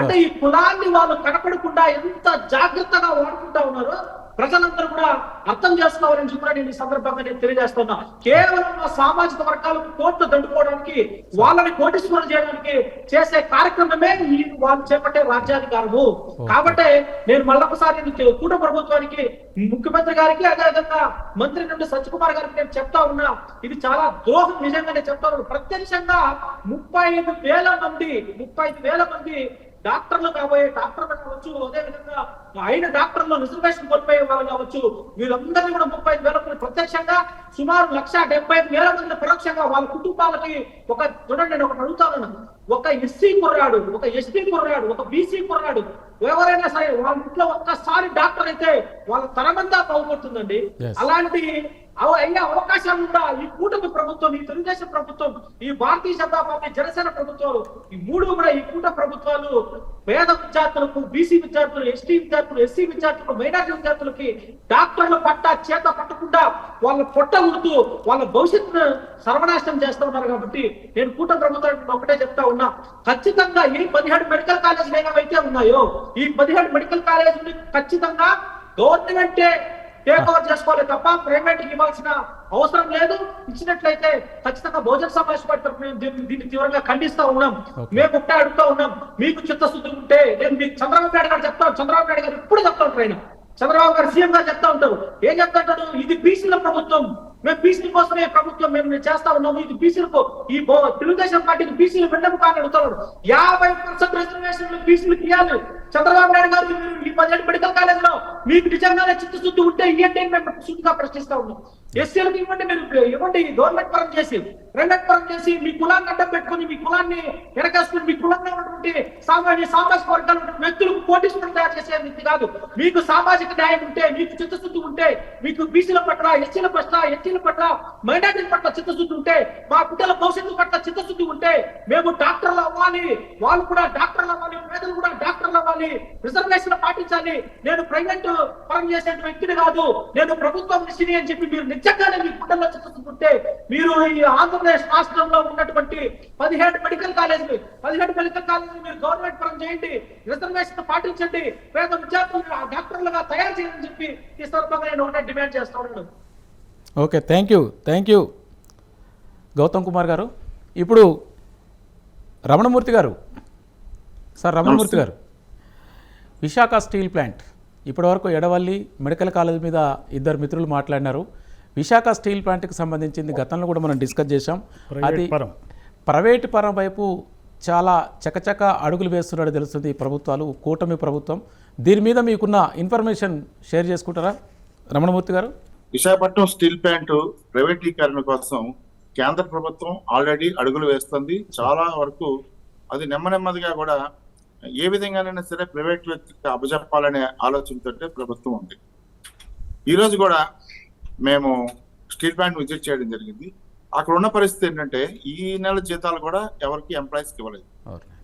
అంటే ఈ కులాన్ని వాళ్ళు కనపడకుండా ఎంత జాగ్రత్తగా వాడుకుంటా ఉన్నారో ప్రజలందరూ కూడా అర్థం చేసుకోవాలని కూడా నేను ఈ సందర్భంగా నేను తెలియజేస్తున్నా. కేవలం సామాజిక వర్గాలకు కోట్లు దండుకోవడానికి, వాళ్ళని కోటీశ్వరం చేయడానికి చేసే కార్యక్రమమే ఈ వాళ్ళు చేపట్టే రాజ్యాధికారము. కాబట్టి నేను మళ్ళొకసారి కూట ప్రభుత్వానికి, ముఖ్యమంత్రి గారికి, అదేవిధంగా మంత్రి నుండి సత్యకుమార్ గారికి నేను చెప్తా ఉన్నా, ఇది చాలా ద్రోహం. నిజంగానే చెప్తా ఉన్నా. ప్రత్యక్షంగా 35,000 మంది డాక్టర్లు కాబోయే డాక్టర్లు కావచ్చు, అదేవిధంగా అయిన డాక్టర్లు రిజర్వేషన్ కోల్పోయే వాళ్ళు కావచ్చు, వీళ్ళందరినీ కూడా 35,000 మంది ప్రత్యక్షంగా, సుమారు 1,75,000 మంది పరోక్షంగా వాళ్ళ కుటుంబాలకి ఒక చూడండి. నేను ఒకటి అడుగుతాను, ఒక ఎస్సీ కుర్రాడు, ఒక ఎస్టీ కుర్రాడు, ఒక బీసీ కుర్రాడు ఎవరైనా సరే వాళ్ళ ఇంట్లో ఒక్కసారి డాక్టర్ అయితే వాళ్ళ తరమంతా బాగుపడుతుందండి. అలాంటి అయ్యే అవకాశాలు కూడా ఈ కూటమి ప్రభుత్వం, ఈ తెలుగుదేశం ప్రభుత్వం, ఈ భారతీయ జనతా పార్టీ, జనసేన ప్రభుత్వాలు, ఈ 3 కూడా ఈ కూట ప్రభుత్వాలు పేద విద్యార్థులకు, బీసీ విద్యార్థులు, ఎస్టీ విద్యార్థులు, ఎస్సీ విద్యార్థులకు, మైనార్టీ విద్యార్థులకి డాక్టర్ల చేత పట్టకుండా వాళ్ళ పొట్ట ఉడుతూ వాళ్ళ భవిష్యత్తును సర్వనాశనం చేస్తూ ఉన్నారు. కాబట్టి నేను కూట ప్రభుత్వానికి ఒకటే చెప్తా ఉన్నా, ఖచ్చితంగా ఈ 17 మెడికల్ కాలేజీలు ఏవైతే ఉన్నాయో ఈ 17 మెడికల్ కాలేజీలు ఖచ్చితంగా గవర్నమెంటే టేక్ ఓవర్ చేసుకోవాలి తప్ప ప్రైవేట్ ఇవ్వాల్సిన అవసరం లేదు. ఇచ్చినట్లయితే ఖచ్చితంగా బహుజన సమాజ్ పార్టీ దీన్ని తీవ్రంగా ఖండిస్తా ఉన్నాం. మేము ఒకటే అడుగుతా ఉన్నాం, మీకు చిత్తశుద్ధి ఉంటే నేను మీకు చంద్రబాబు నాయుడు గారు చెప్తాను. చంద్రబాబు నాయుడు గారు ఇప్పుడు చెప్తా ఉంటారు, ఆయన చంద్రబాబు గారు సీఎం గారు చెప్తా ఉంటారు. ఏం చెప్తాంటారు? ఇది బీసీల ప్రభుత్వం, మేము బీసీల కోసమే ప్రభుత్వం మేము చేస్తా ఉన్నాము. ఇది బీసీలకు, ఈ తెలుగుదేశం పార్టీకి బీసీలు వెంటనే కానీ అడుగుతాడు. 50% రిజర్వేషన్లు బీసీలకు ఇవ్వాలి. చంద్రబాబు నాయుడు గారు ఈ 17 మెడికల్ కాలేజ్ లో మీకు నిజంగానే చిత్తశుద్ధి ఉంటే ఇవ్వండి మేము శుద్ధిగా ప్రశ్నిస్తా ఉన్నాం. ఎస్సీలకు ఇవ్వండి, మీరు ఇవ్వండి. గవర్నమెంట్ పరం చేసి, ప్రైవేట్ పరం చేసి మీ కులాన్ని అడ్డం పెట్టుకుని, మీ కులాన్ని వెనకేసుకుని, మీ కులంలో ఉన్నటువంటి సామాజిక వర్గాలు వ్యక్తులకు కోటీశ్వరం తయారు చేసే వ్యక్తి కాదు. మీకు సామాజిక న్యాయం ఉంటే, మీకు చిత్తశుద్ధి ఉంటే, మీకు బీసీల పట్ల, ఎస్సీల పట్ల, ఎస్టీల పట్ల, మైనార్టీల పట్ల చిత్తశుద్ధి ఉంటే, మా బిడ్డల భవిష్యత్తు పట్ల చిత్తశుద్ధి ఉంటే, మేము డాక్టర్లు అవ్వాలి, వాళ్ళు కూడా డాక్టర్లు అవ్వాలి, పేదలు కూడా డాక్టర్లు అవ్వాలి, రిజర్వేషన్ పాటించాలి. నేను ప్రైవేట్ పరం చేసే వ్యక్తిని కాదు, నేను ప్రభుత్వం నిశ్చిని అని చెప్పి మీరు నిజంగానే మీ బిడ్డల్లో చిత్తశుద్ధి ఉంటే, మీరు ఈ ఆంధ్రప్రదేశ్ రాష్ట్రంలో ఉన్నటువంటి 17 మెడికల్ కాలేజీలు మీరు గవర్నమెంట్ పరం చేయండి, రిజర్వేషన్ పాటించండి, పేద విద్యార్థులు డాక్టర్లుగా తయారు చేయాలని చెప్పి ఈ సందర్భంగా నేను ఒకటే డిమాండ్ చేస్తా ఉన్నాను. Okay, thank you Gautam Kumar garu. ఇప్పుడు రమణమూర్తి గారు, సార్ రమణమూర్తి గారు, విశాఖ స్టీల్ ప్లాంట్ ఇప్పటివరకు ఎడవల్లి మెడికల్ కాలేజ్ మీద 2 మిత్రులు మాట్లాడినారు. విశాఖ స్టీల్ ప్లాంట్కి సంబంధించింది గతంలో కూడా మనం డిస్కస్ చేశాం. అది ప్రైవేటు పరం వైపు చాలా చకచక అడుగులు వేస్తున్నట్టు తెలుస్తుంది ఈ ప్రభుత్వాలు, కూటమి ప్రభుత్వం. దీని మీద మీకున్న ఇన్ఫర్మేషన్ షేర్ చేసుకుంటారా రమణమూర్తి గారు? విశాఖపట్నం స్టీల్ ప్లాంట్ ప్రైవేటీకరణ కోసం కేంద్ర ప్రభుత్వం ఆల్రెడీ అడుగులు వేస్తుంది. చాలా వరకు అది నెమ్మదిగా కూడా ఏ విధంగానైనా సరే ప్రైవేట్ వ్యక్తికి అప్పచెప్పాలనే ఆలోచనతో ప్రభుత్వం ఉంది. ఈరోజు కూడా మేము స్టీల్ ప్లాంట్ విజిట్ చేయడం జరిగింది. అక్కడ ఉన్న పరిస్థితి ఏంటంటే ఈ నెల జీతాలు కూడా ఎవరికి ఎంప్లాయీస్కి ఇవ్వలేదు.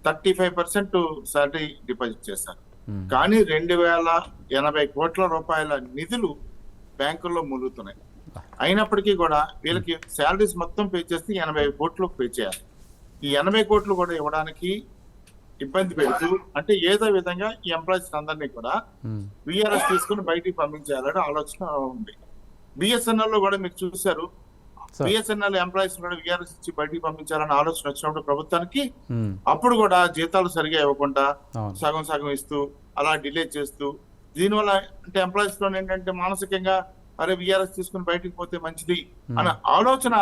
35% శాలరీ డిపాజిట్ చేశారు. కానీ 2,080 కోట్ల రూపాయల నిధులు బ్యాంకుల్లో మూలుగుతున్నాయి. అయినప్పటికీ కూడా వీళ్ళకి శాలరీస్ మొత్తం పే చేస్తే 80 కోట్లు పే చేయాలి. ఈ 80 కోట్లు కూడా ఇవ్వడానికి ఇబ్బంది పెడుతూ, అంటే ఏదో విధంగా ఈ ఎంప్లాయీస్ అందరినీ కూడా విఆర్ఎస్ తీసుకుని బయటికి పంపించాలని ఆలోచన ఉంది. బిఎస్ఎన్ఎల్ లో కూడా మీరు చూశారు, బిఎస్ఎన్ఎల్ ఎంప్లాయీస్ కూడా విఆర్ఎస్ ఇచ్చి బయటికి పంపించాలని ఆలోచన వచ్చినప్పుడు ప్రభుత్వానికి అప్పుడు కూడా జీతాలు సరిగా ఇవ్వకుండా సగం ఇస్తూ అలా డిలే చేస్తూ, దీనివల్ల అంటే ఎంప్లాయీస్ లో ఏంటంటే మానసికంగా అరే విఆర్ఎస్ తీసుకుని బయటకు పోతే మంచిది అన్న ఆలోచన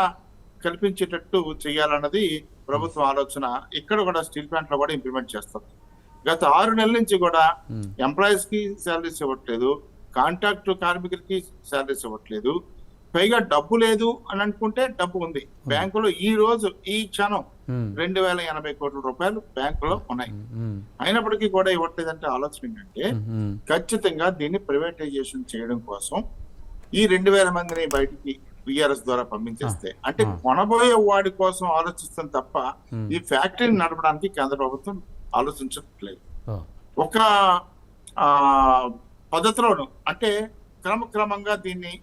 కల్పించేటట్టు చేయాలన్నది ప్రభుత్వం ఆలోచన. ఇక్కడ కూడా స్టీల్ ప్లాంట్ లో కూడా ఇంప్లిమెంట్ చేస్తుంది. గత 6 నెలల నుంచి కూడా ఎంప్లాయీస్ కి శాలరీస్ ఇవ్వట్లేదు, కాంట్రాక్ట్ కార్మికులకి శాలరీస్ ఇవ్వట్లేదు. పైగా డబ్బు లేదు అని అనుకుంటే డబ్బు ఉంది బ్యాంకులో. ఈ రోజు ఈ క్షణం 2080 కోట్ల రూపాయలు బ్యాంకులో ఉన్నాయి. అయినప్పటికీ కూడా ఇవ్వట్లేదంటే ఆలోచన ఏంటంటే ఖచ్చితంగా దీన్ని ప్రైవేటైజేషన్ చేయడం కోసం ఈ 2000 మందిని బయటికి విఆర్ఎస్ ద్వారా పంపించేస్తే, అంటే కొనబోయే వాడి కోసం ఆలోచిస్తుంది తప్ప ఈ ఫ్యాక్టరీని నడపడానికి కేంద్ర ప్రభుత్వం ఆలోచించట్లేదు. ఒక పద్ధతిలోను అంటే క్రమక్రమంగా దీన్ని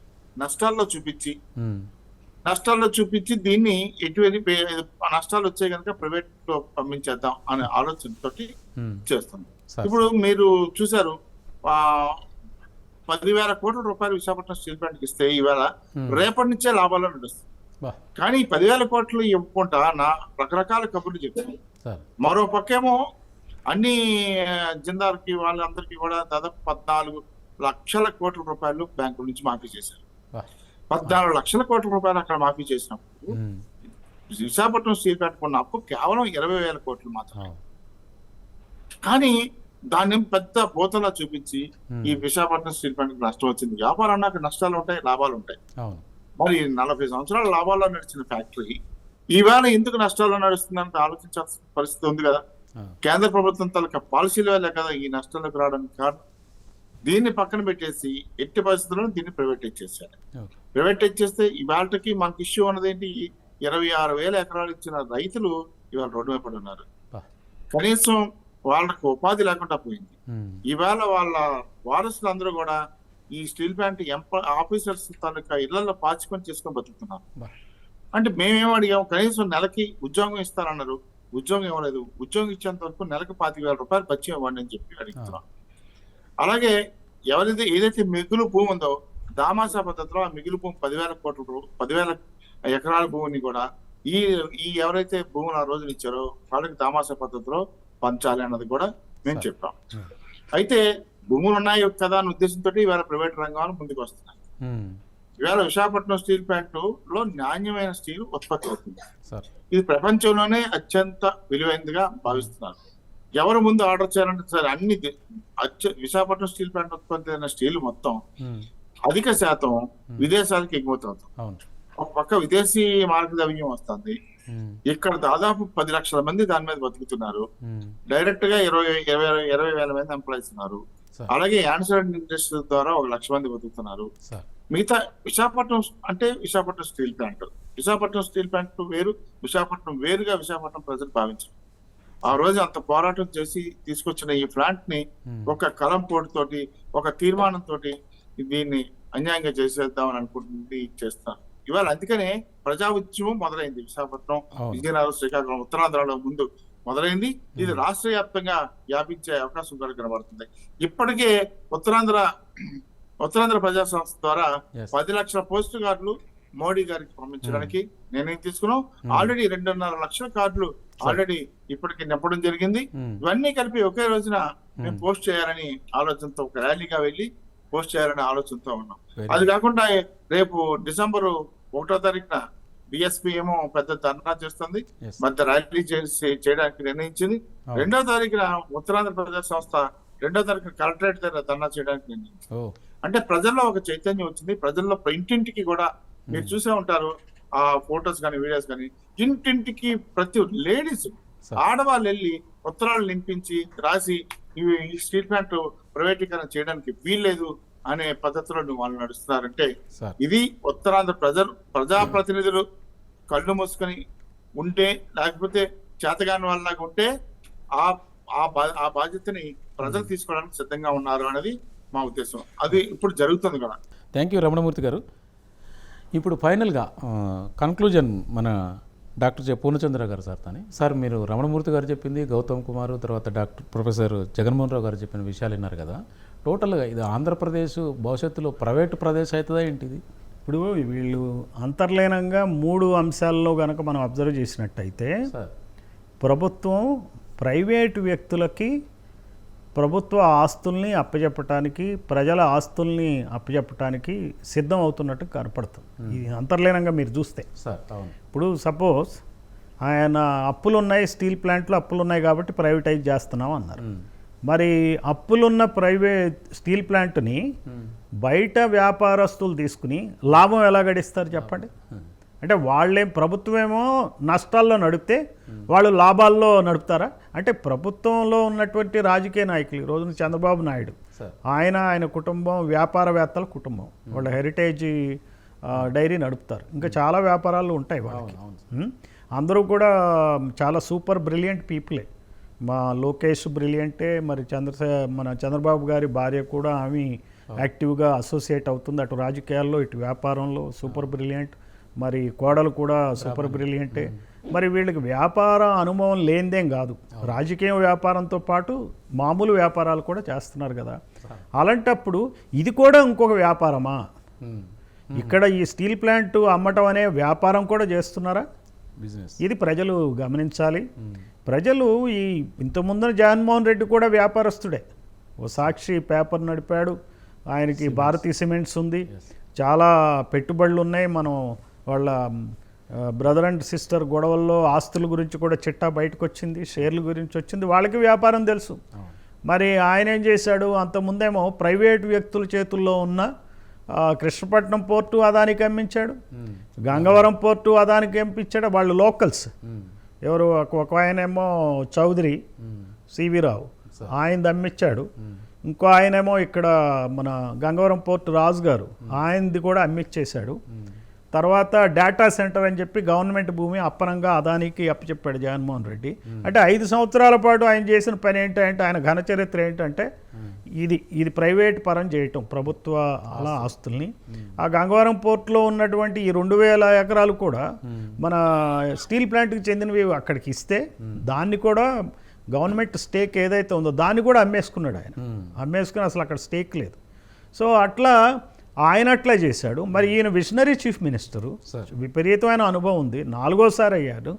నష్టాల్లో చూపించి దీన్ని ఎటువంటి నష్టాలు వచ్చాయి కనుక ప్రైవేట్ లో పంపించేద్దాం అనే ఆలోచనతో చేస్తుంది. ఇప్పుడు మీరు చూసారు 10,000 కోట్ల రూపాయలు విశాఖపట్నం స్టీల్ ప్లాంట్ ఇస్తే ఇవాళ రేపటి నుంచే లాభాల్లో నడుస్తుంది. కానీ 10,000 కోట్లు ఇవ్వకుండా రకరకాల కబుర్లు చెప్తారు. మరో పక్కేమో అన్ని జిందాల్కి వాళ్ళందరికీ కూడా దాదాపు 14 లక్షల కోట్ల రూపాయలు బ్యాంకుల నుంచి మాఫీ చేశారు. 14 లక్షల కోట్ల రూపాయలు అక్కడ మాఫీ చేసినప్పుడు విశాఖపట్నం స్టీల్ ప్లాంట్ కొన్న అప్పు కేవలం 20,000 కోట్లు మాత్రమే. కానీ దాన్ని పెద్ద బోతలా చూపించి ఈ విశాఖపట్నం స్టీల్ ప్లాంట్ నష్టం వచ్చింది. వ్యాపారం అన్నాక నష్టాలు ఉంటాయి, లాభాలు ఉంటాయి. మరి 40 సంవత్సరాల లాభాల్లో నడిచిన ఫ్యాక్టరీ ఈవేళ ఎందుకు నష్టాల్లో నడుస్తుందంటే ఆలోచించాల్సిన పరిస్థితి ఉంది కదా. కేంద్ర ప్రభుత్వం తాలూకా పాలసీల వల్లే కదా ఈ నష్టంలోకి రావడానికి కారణం. దీన్ని పక్కన పెట్టేసి ఎట్టి పరిస్థితుల్లో దీన్ని ప్రైవేటైజ్ చేశారు. ప్రైవేటైజ్ చేస్తే ఇవాళకి మనకి ఇష్యూ ఉన్నది ఏంటి? 26,000 ఎకరాలు ఇచ్చిన రైతులు ఇవాళ రోడ్డు మీద పడి ఉన్నారు. కనీసం వాళ్ళకు ఉపాధి లేకుండా పోయింది. ఇవాళ వాళ్ళ వారసులు అందరూ కూడా ఈ స్టీల్ ప్లాంట్ ఆఫీసర్స్ తాలూకా ఇళ్లలో పాచుకొని చేసుకొని బతుకుతున్నారు. అంటే మేమేం అడిగాము, కనీసం నెలకి ఉద్యోగం ఇస్తారన్నారు, ఉద్యోగం ఇవ్వలేదు. ఉద్యోగం ఇచ్చేంత వరకు నెలకు 25,000 రూపాయలు పచ్చి ఇవ్వండి అని చెప్పి అడుగుతున్నాం. అలాగే ఎవరైతే ఏదైతే మిగులు భూమి ఉందో దామాసా పద్ధతిలో ఆ మిగులు భూమి 10,000 ఎకరాల భూమిని కూడా ఈ ఎవరైతే భూములు ఆ రోజులు ఇచ్చారో వాళ్ళకి దామాసా పద్ధతిలో పంచాలి అన్నది కూడా మేము చెప్పాం. అయితే భూములు ఉన్నాయి కదా అనే ఉద్దేశంతో ఇవాళ ప్రైవేట్ రంగాలు ముందుకు వస్తున్నాయి. ఇవాళ విశాఖపట్నం స్టీల్ ప్లాంట్ లో నాణ్యమైన స్టీల్ ఉత్పత్తి అవుతుంది. ఇది ప్రపంచంలోనే అత్యంత విలువైనదిగా భావిస్తున్నారు. ఎవరు ముందు ఆర్డర్ చేయాలంటే సరే అన్ని విశాఖపట్నం స్టీల్ ప్లాంట్ ఉత్పత్తి అయిన స్టీల్ మొత్తం అధిక శాతం విదేశాలకు ఎగుమతి అవుతుంది. ఒక పక్క విదేశీ మార్గ ద్రవ్యం వస్తుంది. ఇక్కడ దాదాపు 10 లక్షల మంది దాని మీద బతుకుతున్నారు. డైరెక్ట్ గా 20,000 మంది ఎంప్లాయీస్ ఉన్నారు. అలాగే యాన్సర్ ఇండస్ట్రీ ద్వారా 1,00,000 మంది బతుకుతున్నారు. మిగతా విశాఖపట్నం అంటే Visakhapatnam steel plant, Visakhapatnam steel plant వేరు, విశాఖపట్నం వేరుగా విశాఖపట్నం ప్రజలు భావించారు. ఆ రోజు అంత పోరాటం చేసి తీసుకొచ్చిన ఈ ప్లాంట్ ని ఒక కలంపోటుతోటి ఒక తీర్మానంతో దీన్ని అన్యాయంగా చేసేద్దామని అనుకుంటుంది చేస్తాను ఇవాళ. అందుకనే ప్రజా ఉద్యమం మొదలైంది. విశాఖపట్నం, విజయనగరం, శ్రీకాకుళం, ఉత్తరాంధ్రలో ముందు మొదలైంది. ఇది రాష్ట్ర వ్యాప్తంగా వ్యాపించే అవకాశం కూడా కనబడుతుంది. ఇప్పటికే ఉత్తరాంధ్ర ప్రజా సంస్థ ద్వారా 10 లక్షల పోస్టు కార్డులు మోడీ గారికి పంపించడానికి నిర్ణయం తీసుకున్నాం. ఆల్రెడీ 2.5 లక్షల కార్డులు ఆల్రెడీ ఇప్పటికి నింపడం జరిగింది. ఇవన్నీ కలిపి ఒకే రోజున మేము పోస్ట్ చేయాలని ఆలోచనతో ఒక ర్యాలీగా వెళ్ళి పోస్ట్ చేయాలనే ఆలోచనతో ఉన్నాం. అది కాకుండా రేపు December 1వ తారీఖున బిఎస్పీ ఏమో పెద్ద ధర్నా చేస్తుంది, మధ్య ర్యాలీ చేయడానికి నిర్ణయించింది. 2వ తారీఖున ఉత్తరాంధ్ర ప్రజా సంస్థ 2వ తారీఖున కలెక్టరేట్ దగ్గర ధర్నా చేయడానికి నిర్ణయించింది. అంటే ప్రజల్లో ఒక చైతన్యం వచ్చింది. ప్రజల్లో ఇంటింటికి కూడా మీరు చూసే ఉంటారు ఆ ఫొటోస్ కానీ వీడియోస్ కానీ, ఇంటింటికి ప్రతి లేడీస్ ఆడవాళ్ళు వెళ్ళి ఉత్తరాలు నింపించి రాసి ఈ స్టీల్ ప్లాంట్ ప్రైవేటీకరణ చేయడానికి వీల్లేదు అనే పద్ధతిలో వాళ్ళు నడుస్తున్నారంటే ఇది ఉత్తరాంధ్ర ప్రజాప్రతినిధులు కళ్ళు మూసుకొని ఉంటే, లేకపోతే చేతగాని వాళ్ళలాగా ఉంటే ఆ బాధ్యతని ప్రజలు తీసుకోవడానికి సిద్ధంగా ఉన్నారు అనేది మా ఉద్దేశం. అది ఇప్పుడు జరుగుతుంది కూడా. థ్యాంక్ యూ రమణమూర్తి గారు. ఇప్పుడు ఫైనల్గా కన్క్లూజన్ మన డాక్టర్ పూర్ణచంద్ర గారు సార్ మీరు రమణమూర్తి గారు చెప్పింది, గౌతమ్ కుమార్, తర్వాత ప్రొఫెసర్ జగన్మోహన్ రావు గారు చెప్పిన విషయాలు విన్నారు కదా. టోటల్గా ఇది ఆంధ్రప్రదేశ్ భవిష్యత్తులో ప్రైవేటు ప్రదేశ్ అవుతుందా ఏంటిది? ఇప్పుడు వీళ్ళు అంతర్లీనంగా 3 అంశాల్లో కనుక మనం అబ్జర్వ్ చేసినట్టయితే ప్రభుత్వం ప్రైవేటు వ్యక్తులకి ప్రభుత్వ ఆస్తుల్ని అప్పచెప్పటానికి, ప్రజల ఆస్తుల్ని అప్పచెప్పటానికి సిద్ధం అవుతున్నట్టు కనపడుతుంది. ఇది అంతర్లీనంగా మీరు చూస్తే సార్ అవును. ఇప్పుడు సపోజ్ ఆయన అప్పులున్నాయి, స్టీల్ ప్లాంట్లో అప్పులున్నాయి కాబట్టి ప్రైవేటైజ్ చేస్తున్నాం అన్నారు. మరి అప్పులున్న ప్రైవేట్ స్టీల్ ప్లాంట్ని బయట వ్యాపారస్తులు తీసుకుని లాభం ఎలా గడిస్తారు చెప్పండి? అంటే వాళ్ళేం, ప్రభుత్వమేమో నష్టాల్లో నడిపితే వాళ్ళు లాభాల్లో నడుపుతారా? అంటే ప్రభుత్వంలో ఉన్నటువంటి రాజకీయ నాయకులు, ఈ రోజున చంద్రబాబు నాయుడు, ఆయన కుటుంబం వ్యాపారవేత్తల కుటుంబం, వాళ్ళ హెరిటేజ్ డైరీ నడుపుతారు. ఇంకా చాలా వ్యాపారాలు ఉంటాయి వాళ్ళకి. అందరూ కూడా చాలా సూపర్ బ్రిలియంట్ పీపులే. మా లోకేష్ బ్రిలియంటే, మరి మన చంద్రబాబు గారి భార్య కూడా ఆమె యాక్టివ్గా అసోసియేట్ అవుతుంది, అటు రాజకీయాల్లో ఇటు వ్యాపారంలో సూపర్ బ్రిలియంట్. మరి కోడలు కూడా సూపర్ బ్రిలియంటే. మరి వీళ్ళకి వ్యాపార అనుభవం లేనిదేం కాదు, రాజకీయ వ్యాపారంతో పాటు మామూలు వ్యాపారాలు కూడా చేస్తున్నారు కదా. అలాంటప్పుడు ఇది కూడా ఇంకొక వ్యాపారమా? ఇక్కడ ఈ స్టీల్ ప్లాంట్ అమ్మటం అనే వ్యాపారం కూడా చేస్తున్నారా? బిజినెస్. ఇది ప్రజలు గమనించాలి. ప్రజలు ఇంతకుముందు జగన్మోహన్ రెడ్డి కూడా వ్యాపారస్తుడే. ఓ సాక్షి పేపర్ నడిపాడు, ఆయనకి భారతీ సిమెంట్స్ ఉంది, చాలా పెట్టుబడులు ఉన్నాయి. మనం వాళ్ళ బ్రదర్ అండ్ సిస్టర్ గొడవల్లో ఆస్తుల గురించి కూడా చిట్టా బయటకు వచ్చింది, షేర్ల గురించి వచ్చింది, వాళ్ళకి వ్యాపారం తెలుసు. మరి ఆయన ఏం చేశాడు? అంతకుముందేమో ప్రైవేట్ వ్యక్తుల చేతుల్లో ఉన్న కృష్ణపట్నం పోర్టు అదానికి అమ్మించాడు, గంగవరం పోర్టు అదానికి అమ్మించాడు. వాళ్ళు లోకల్స్. ఎవరు? ఒక ఆయనేమో చౌదరి సివి రావు, ఆయన అమ్మించాడు. ఇంకో ఆయనేమో ఇక్కడ మన గంగవరం పోర్టు రాజు గారు, ఆయనది కూడా అమ్మిచ్చేశాడు. తర్వాత డేటా సెంటర్ అని చెప్పి గవర్నమెంట్ భూమి అప్పనంగా అదానికి అప్పచెప్పాడు జగన్మోహన్ రెడ్డి. అంటే 5 సంవత్సరాల పాటు ఆయన చేసిన పని ఏంటంటే, ఆయన ఘన చరిత్ర ఏంటంటే ఇది ప్రైవేట్ పరం చేయటం, ప్రభుత్వ అలా ఆస్తుల్ని. ఆ గంగవరం పోర్టులో ఉన్నటువంటి ఈ 2000 ఎకరాలు కూడా మన స్టీల్ ప్లాంట్కి చెందినవి అక్కడికి ఇస్తే, దాన్ని కూడా గవర్నమెంట్ స్టేక్ ఏదైతే ఉందో దాన్ని కూడా అమ్మేసుకున్నాడు ఆయన. అమ్మేసుకుని అసలు అక్కడ స్టేక్ లేదు. సో అట్లా ఆయన అట్లా చేశాడు. మరి ఈయన విజనరీ చీఫ్ మినిస్టరు, విపరీతమైన అనుభవం ఉంది, 4వ సారి అయ్యాడు.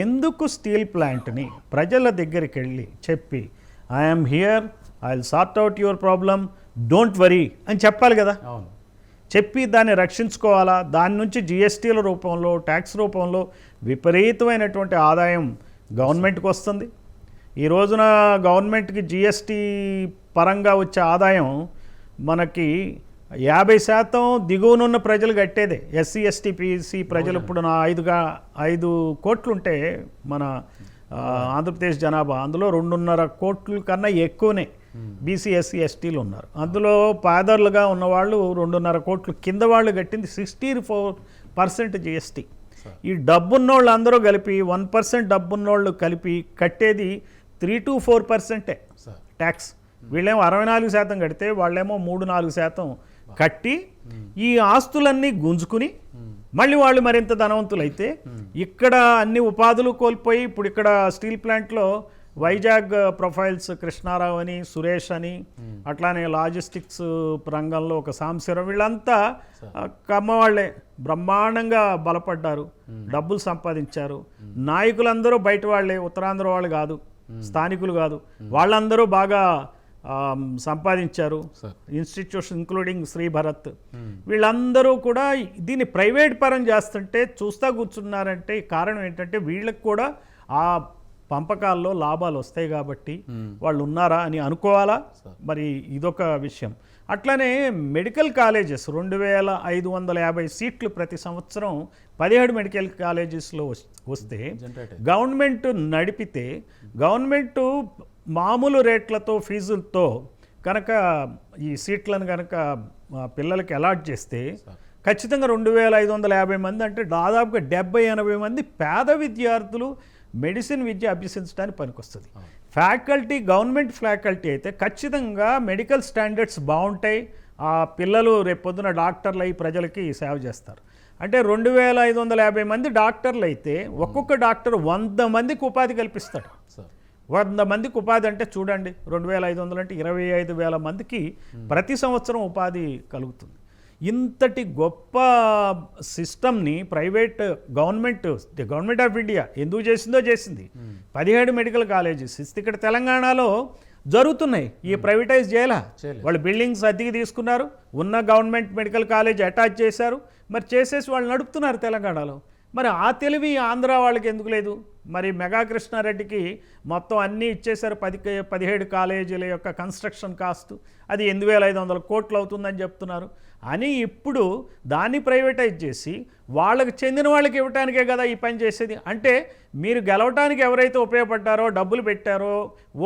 ఎందుకు స్టీల్ ప్లాంట్ని ప్రజల దగ్గరికి వెళ్ళి చెప్పి I'm here, I will sort out your problem, don't worry అని చెప్పాలి కదా. చెప్పి దాన్ని రక్షించుకోవాలా. దాని నుంచి జిఎస్టీల రూపంలో, ట్యాక్స్ రూపంలో విపరీతమైనటువంటి ఆదాయం గవర్నమెంట్కి వస్తుంది. ఈ రోజున గవర్నమెంట్కి జిఎస్టీ పరంగా వచ్చే ఆదాయం మనకి 50% దిగువనున్న ప్రజలు కట్టేదే. ఎస్సీ ఎస్టీ పీసీ ప్రజలు ఇప్పుడు 5 కోట్లు ఉంటే మన ఆంధ్రప్రదేశ్ జనాభా, అందులో 2.5 కోట్ల కన్నా ఎక్కువనే బీసీ ఎస్సీ ఎస్టీలు ఉన్నారు. అందులో పేదలుగా ఉన్నవాళ్ళు 2.5 కోట్లు, కింద వాళ్ళు కట్టింది 64% జిఎస్టీ. ఈ డబ్బున్నోళ్ళు అందరూ కలిపి 1% డబ్బున్నోళ్ళు కలిపి కట్టేది 3 to 4% ట్యాక్స్. వీళ్ళేమో 64% కడితే వాళ్ళేమో 3-4% కట్టి ఈ ఆస్తులన్నీ గుంజుకుని మళ్ళీ వాళ్ళు మరింత ధనవంతులైతే, ఇక్కడ అన్ని ఉపాధులు కోల్పోయి, ఇప్పుడు ఇక్కడ స్టీల్ ప్లాంట్లో వైజాగ్ ప్రొఫైల్స్ కృష్ణారావు అని, సురేష్ అని, అట్లానే లాజిస్టిక్స్ రంగంలో ఒక సాంశీరం, వీళ్ళంతా కమ్మవాళ్లే, బ్రహ్మాండంగా బలపడ్డారు, డబ్బులు సంపాదించారు. నాయకులందరూ బయట వాళ్ళే, ఉత్తరాంధ్ర వాళ్ళు కాదు, స్థానికులు కాదు, వాళ్ళందరూ బాగా సంపాదించారు. ఇన్స్టిట్యూషన్ ఇంక్లూడింగ్ శ్రీ భరత్, వీళ్ళందరూ కూడా దీన్ని ప్రైవేట్ పరం చేస్తుంటే చూస్తా కూర్చున్నారంటే కారణం ఏంటంటే వీళ్ళకి కూడా ఆ పంపకాల్లో లాభాలు వస్తాయి కాబట్టి వాళ్ళు ఉన్నారా అని అనుకోవాలా. మరి ఇదొక విషయం. అట్లనే మెడికల్ కాలేజెస్ 2550 సీట్లు ప్రతి సంవత్సరం 17 మెడికల్ కాలేజెస్లో వస్తే, గవర్నమెంట్ నడిపితే, గవర్నమెంట్ మామూలు రేట్లతో ఫీజులతో కనుక ఈ సీట్లను కనుక పిల్లలకి అలాట్ చేస్తే ఖచ్చితంగా 2550 మంది అంటే దాదాపుగా 70-80 మంది పేద విద్యార్థులు మెడిసిన్ విద్య అభ్యసించడానికి పనికొస్తుంది. ఫ్యాకల్టీ గవర్నమెంట్ ఫ్యాకల్టీ అయితే ఖచ్చితంగా మెడికల్ స్టాండర్డ్స్ బాగుంటాయి. ఆ పిల్లలు రేపొద్దున డాక్టర్లు అయి ప్రజలకి సేవ చేస్తారు. అంటే 2550 మంది డాక్టర్లు అయితే ఒక్కొక్క డాక్టర్ 100 మందికి ఉపాధి కల్పిస్తాడు. 100 మందికి ఉపాధి అంటే చూడండి, 2500 అంటే 25,000 మందికి ప్రతి సంవత్సరం ఉపాధి కలుగుతుంది. ఇంతటి గొప్ప సిస్టమ్ని గవర్నమెంట్ ఆఫ్ ఇండియా ఎందుకు చేసిందో చేసింది. 17 మెడికల్ కాలేజెస్ ఇస్తే ఇక్కడ తెలంగాణలో జరుగుతున్నాయి. ఈ ప్రైవేటైజ్ చేయాలా? వాళ్ళు బిల్డింగ్స్ అద్దెకి తీసుకున్నారు, ఉన్న గవర్నమెంట్ మెడికల్ కాలేజ్ అటాచ్ చేశారు, మరి చేసేసి వాళ్ళు నడుపుతున్నారు తెలంగాణలో. మరి ఆ తెలివి ఆంధ్ర వాళ్ళకి ఎందుకు లేదు? మరి మెగా కృష్ణారెడ్డికి మొత్తం అన్నీ ఇచ్చేశారు. 17 కాలేజీల యొక్క కన్స్ట్రక్షన్ కాస్ట్ అది 8,500 కోట్లు అవుతుందని చెప్తున్నారు. అని ఇప్పుడు దాన్ని ప్రైవేటైజ్ చేసి వాళ్ళకి చెందిన వాళ్ళకి ఇవ్వటానికే కదా ఈ పని చేసేది. అంటే మీరు గెలవటానికి ఎవరైతే ఉపయోగపడ్డారో, డబ్బులు పెట్టారో,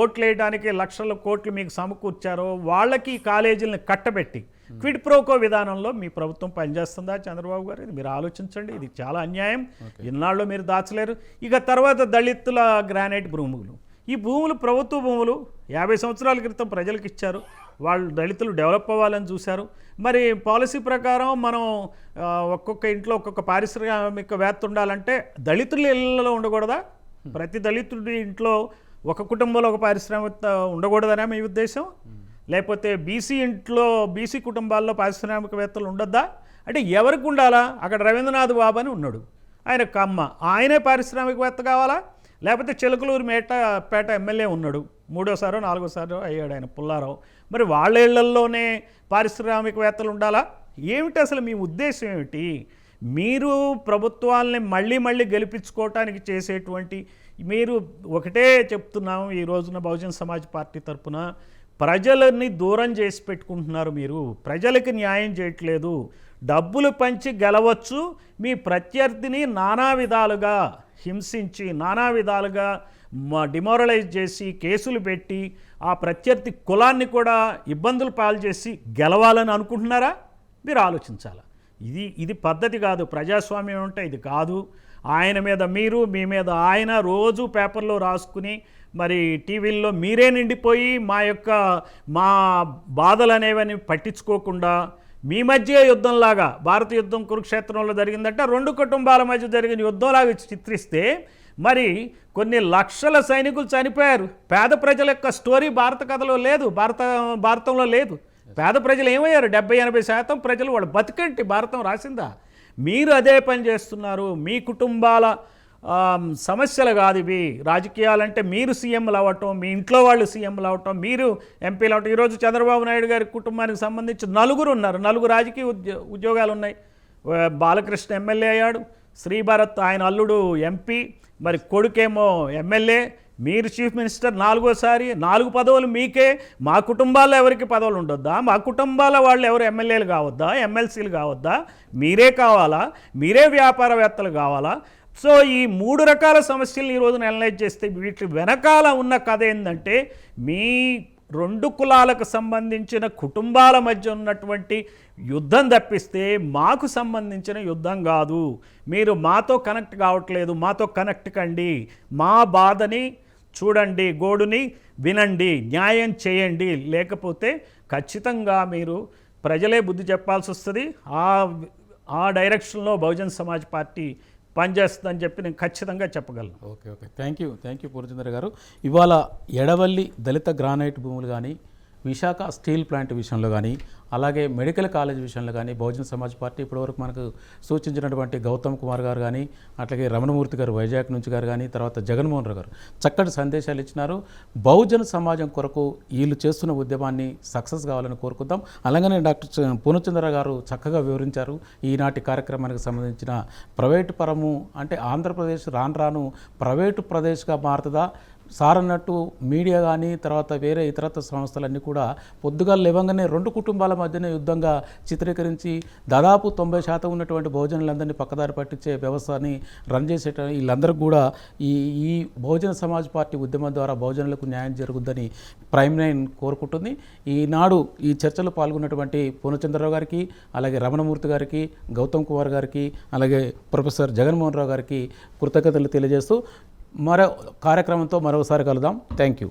ఓట్లు వేయడానికి లక్షల కోట్లు మీకు సమకూర్చారో వాళ్ళకి ఈ కాలేజీలను కట్టబెట్టి క్విడ్ ప్రోకో విధానంలో మీ ప్రభుత్వం పనిచేస్తుందా చంద్రబాబు గారు? ఇది మీరు ఆలోచించండి. ఇది చాలా అన్యాయం. ఇన్నాళ్ళు మీరు దాచలేరు. ఇక తర్వాత దళితుల గ్రానైట్ భూములు, ఈ భూములు ప్రభుత్వ భూములు 50 సంవత్సరాల క్రితం ప్రజలకు ఇచ్చారు. వాళ్ళు దళితులు డెవలప్ అవ్వాలని చూశారు. మరి పాలసీ ప్రకారం మనం ఒక్కొక్క ఇంట్లో ఒక్కొక్క పారిశ్రామికవేత్త ఉండాలంటే దళితుల ఇళ్లలో ఉండకూడదా? ప్రతి దళితుడి ఇంట్లో ఒక కుటుంబంలో ఒక పారిశ్రామికవేత్త ఉండకూడదనే మీ ఉద్దేశం? లేకపోతే బీసీ ఇంట్లో బీసీ కుటుంబాల్లో పారిశ్రామికవేత్తలు ఉండొద్దా? అంటే ఎవరికి ఉండాలా? అక్కడ రవీంద్రనాథ్ బాబు అని ఉన్నాడు, ఆయన కమ్మ, ఆయనే పారిశ్రామికవేత్త కావాలా? లేకపోతే చిలకలూరు పేట ఎమ్మెల్యే ఉన్నాడు, 3వ 4వ అయ్యాడు ఆయన పుల్లారావు, మరి వాళ్ళ ఇళ్లల్లోనే పారిశ్రామికవేత్తలు ఉండాలా? ఏమిటి అసలు మీ ఉద్దేశం ఏమిటి? మీరు ప్రభుత్వాలని మళ్ళీ గెలిపించుకోవటానికి చేసేటువంటి మీరు ఒకటే చెప్తున్నాము, ఈ రోజున బహుజన్ సమాజ్ పార్టీ తరఫున ప్రజలని దూరం చేసి పెట్టుకుంటున్నారు. మీరు ప్రజలకు న్యాయం చేయట్లేదు. డబ్బులు పంచి గెలవచ్చు, మీ ప్రత్యర్థిని నానా విధాలుగా హింసించి, నానా విధాలుగా డిమోరలైజ్ చేసి, కేసులు పెట్టి, ఆ ప్రత్యర్థి కులాన్ని కూడా ఇబ్బందులు పాలు చేసి గెలవాలని అనుకుంటున్నారా? మీరు ఆలోచించాలి. ఇది పద్ధతి కాదు. ప్రజాస్వామ్యం అంటే ఇది కాదు. ఆయన మీద మీరు, మీ మీద ఆయన రోజు పేపర్లో రాసుకుని మరి టీవీల్లో మీరే నిండిపోయి మా బాధలు అనేవని పట్టించుకోకుండా మీ మధ్య యుద్ధంలాగా, భారత యుద్ధం కురుక్షేత్రంలో జరిగిందంటే 2 కుటుంబాల మధ్య జరిగిన యుద్ధంలాగా చిత్రిస్తే మరి కొన్ని లక్షల సైనికులు చనిపోయారు. పేద ప్రజల యొక్క స్టోరీ భారత కథలో లేదు, భారతంలో లేదు. పేద ప్రజలు ఏమయ్యారు? 70-80% ప్రజలు వాళ్ళు బతికేంటి భారతం రాసిందా? మీరు అదే పని చేస్తున్నారు. మీ కుటుంబాల సమస్యలు కాదు ఇవి. రాజకీయాలంటే మీరు సీఎంలు అవ్వటం, మీ ఇంట్లో వాళ్ళు సీఎంలు అవ్వటం, మీరు ఎంపీలు అవ్వటం. ఈరోజు చంద్రబాబు నాయుడు గారి కుటుంబానికి సంబంధించి 4 ఉన్నారు, 4 రాజకీయ ఉద్యోగాలు ఉన్నాయి. బాలకృష్ణ ఎమ్మెల్యే అయ్యాడు, శ్రీభరత్ ఆయన అల్లుడు ఎంపీ, మరి కొడుకేమో ఎమ్మెల్యే, మీరు చీఫ్ మినిస్టర్ 4వ సారి. 4 పదవులు మీకే. మా కుటుంబాల్లో ఎవరికి పదవులు ఉండొద్దా? మా కుటుంబాల వాళ్ళు ఎవరు ఎమ్మెల్యేలు కావద్దా? ఎమ్మెల్సీలు కావద్దా? మీరే కావాలా? మీరే వ్యాపారవేత్తలు కావాలా? సో ఈ 3 రకాల సమస్యలను ఈరోజున అనలైజ్ చేస్తే వీటి వెనకాల ఉన్న కథ ఏంటంటే మీ 2 కులాలకు సంబంధించిన కుటుంబాల మధ్య ఉన్నటువంటి యుద్ధం తప్పిస్తే మాకు సంబంధించిన యుద్ధం కాదు. మీరు మాతో కనెక్ట్ కావట్లేదు, మాతో కనెక్ట్ కండి, మా బాధని చూడండి, గోడుని వినండి, న్యాయం చేయండి. లేకపోతే ఖచ్చితంగా మీరు ప్రజలే బుద్ధి చెప్పాల్సి వస్తుంది. ఆ డైరెక్షన్లో బహుజన్ సమాజ్ పార్టీ పనిచేస్తుందని చెప్పి నేను ఖచ్చితంగా చెప్పగలను. ఓకే. థ్యాంక్ యూ పూర్ణచంద్ర గారు. ఇవాళ ఎడవల్లి దళిత గ్రానైట్ భూములు కానీ, విశాఖ స్టీల్ ప్లాంట్ విషయంలో కానీ, అలాగే మెడికల్ కాలేజ్ విషయంలో కానీ బహుజన్ సమాజ్ పార్టీ ఇప్పటివరకు మనకు సూచించినటువంటి గౌతమ్ కుమార్ గారు కానీ, అట్లాగే రమణమూర్తి గారు వైజాగ్ నుంచి గారు కానీ, తర్వాత జగన్మోహన్ రావు గారు చక్కటి సందేశాలు ఇచ్చినారు. బహుజన సమాజం కొరకు వీళ్ళు చేస్తున్న ఉద్యమాన్ని సక్సెస్ కావాలని కోరుకుందాం. అలాగనే డాక్టర్ పూర్ణచంద్ర గారు చక్కగా వివరించారు ఈనాటి కార్యక్రమానికి సంబంధించిన ప్రైవేటు పరము అంటే ఆంధ్రప్రదేశ్ రాను ప్రైవేటు ప్రదేశ్గా మారుతుందా సార్ అన్నట్టు మీడియా కానీ తర్వాత వేరే ఇతరత్ర సంస్థలన్నీ కూడా పొద్దుగా లేవంగానే 2 కుటుంబాల మధ్యనే యుద్ధంగా చిత్రీకరించి దాదాపు 90% ఉన్నటువంటి బహుజనులందరినీ పక్కదారి పట్టించే వ్యవస్థని రన్ చేసేట వీళ్ళందరికీ కూడా ఈ బహుజన సమాజ్ పార్టీ ఉద్యమం ద్వారా బహుజనులకు న్యాయం జరుగుద్దని ప్రైమ్ లైన్ కోరుకుంటుంది. ఈనాడు ఈ చర్చలో పాల్గొన్నటువంటి పూర్ణచంద్రరావు గారికి, అలాగే రమణమూర్తి గారికి, గౌతమ్ కుమార్ గారికి, అలాగే ప్రొఫెసర్ జగన్మోహన్ రావు గారికి కృతజ్ఞతలు తెలియజేస్తూ మరో కార్యక్రమంతో మరోసారి కలుద్దాం. Thank you.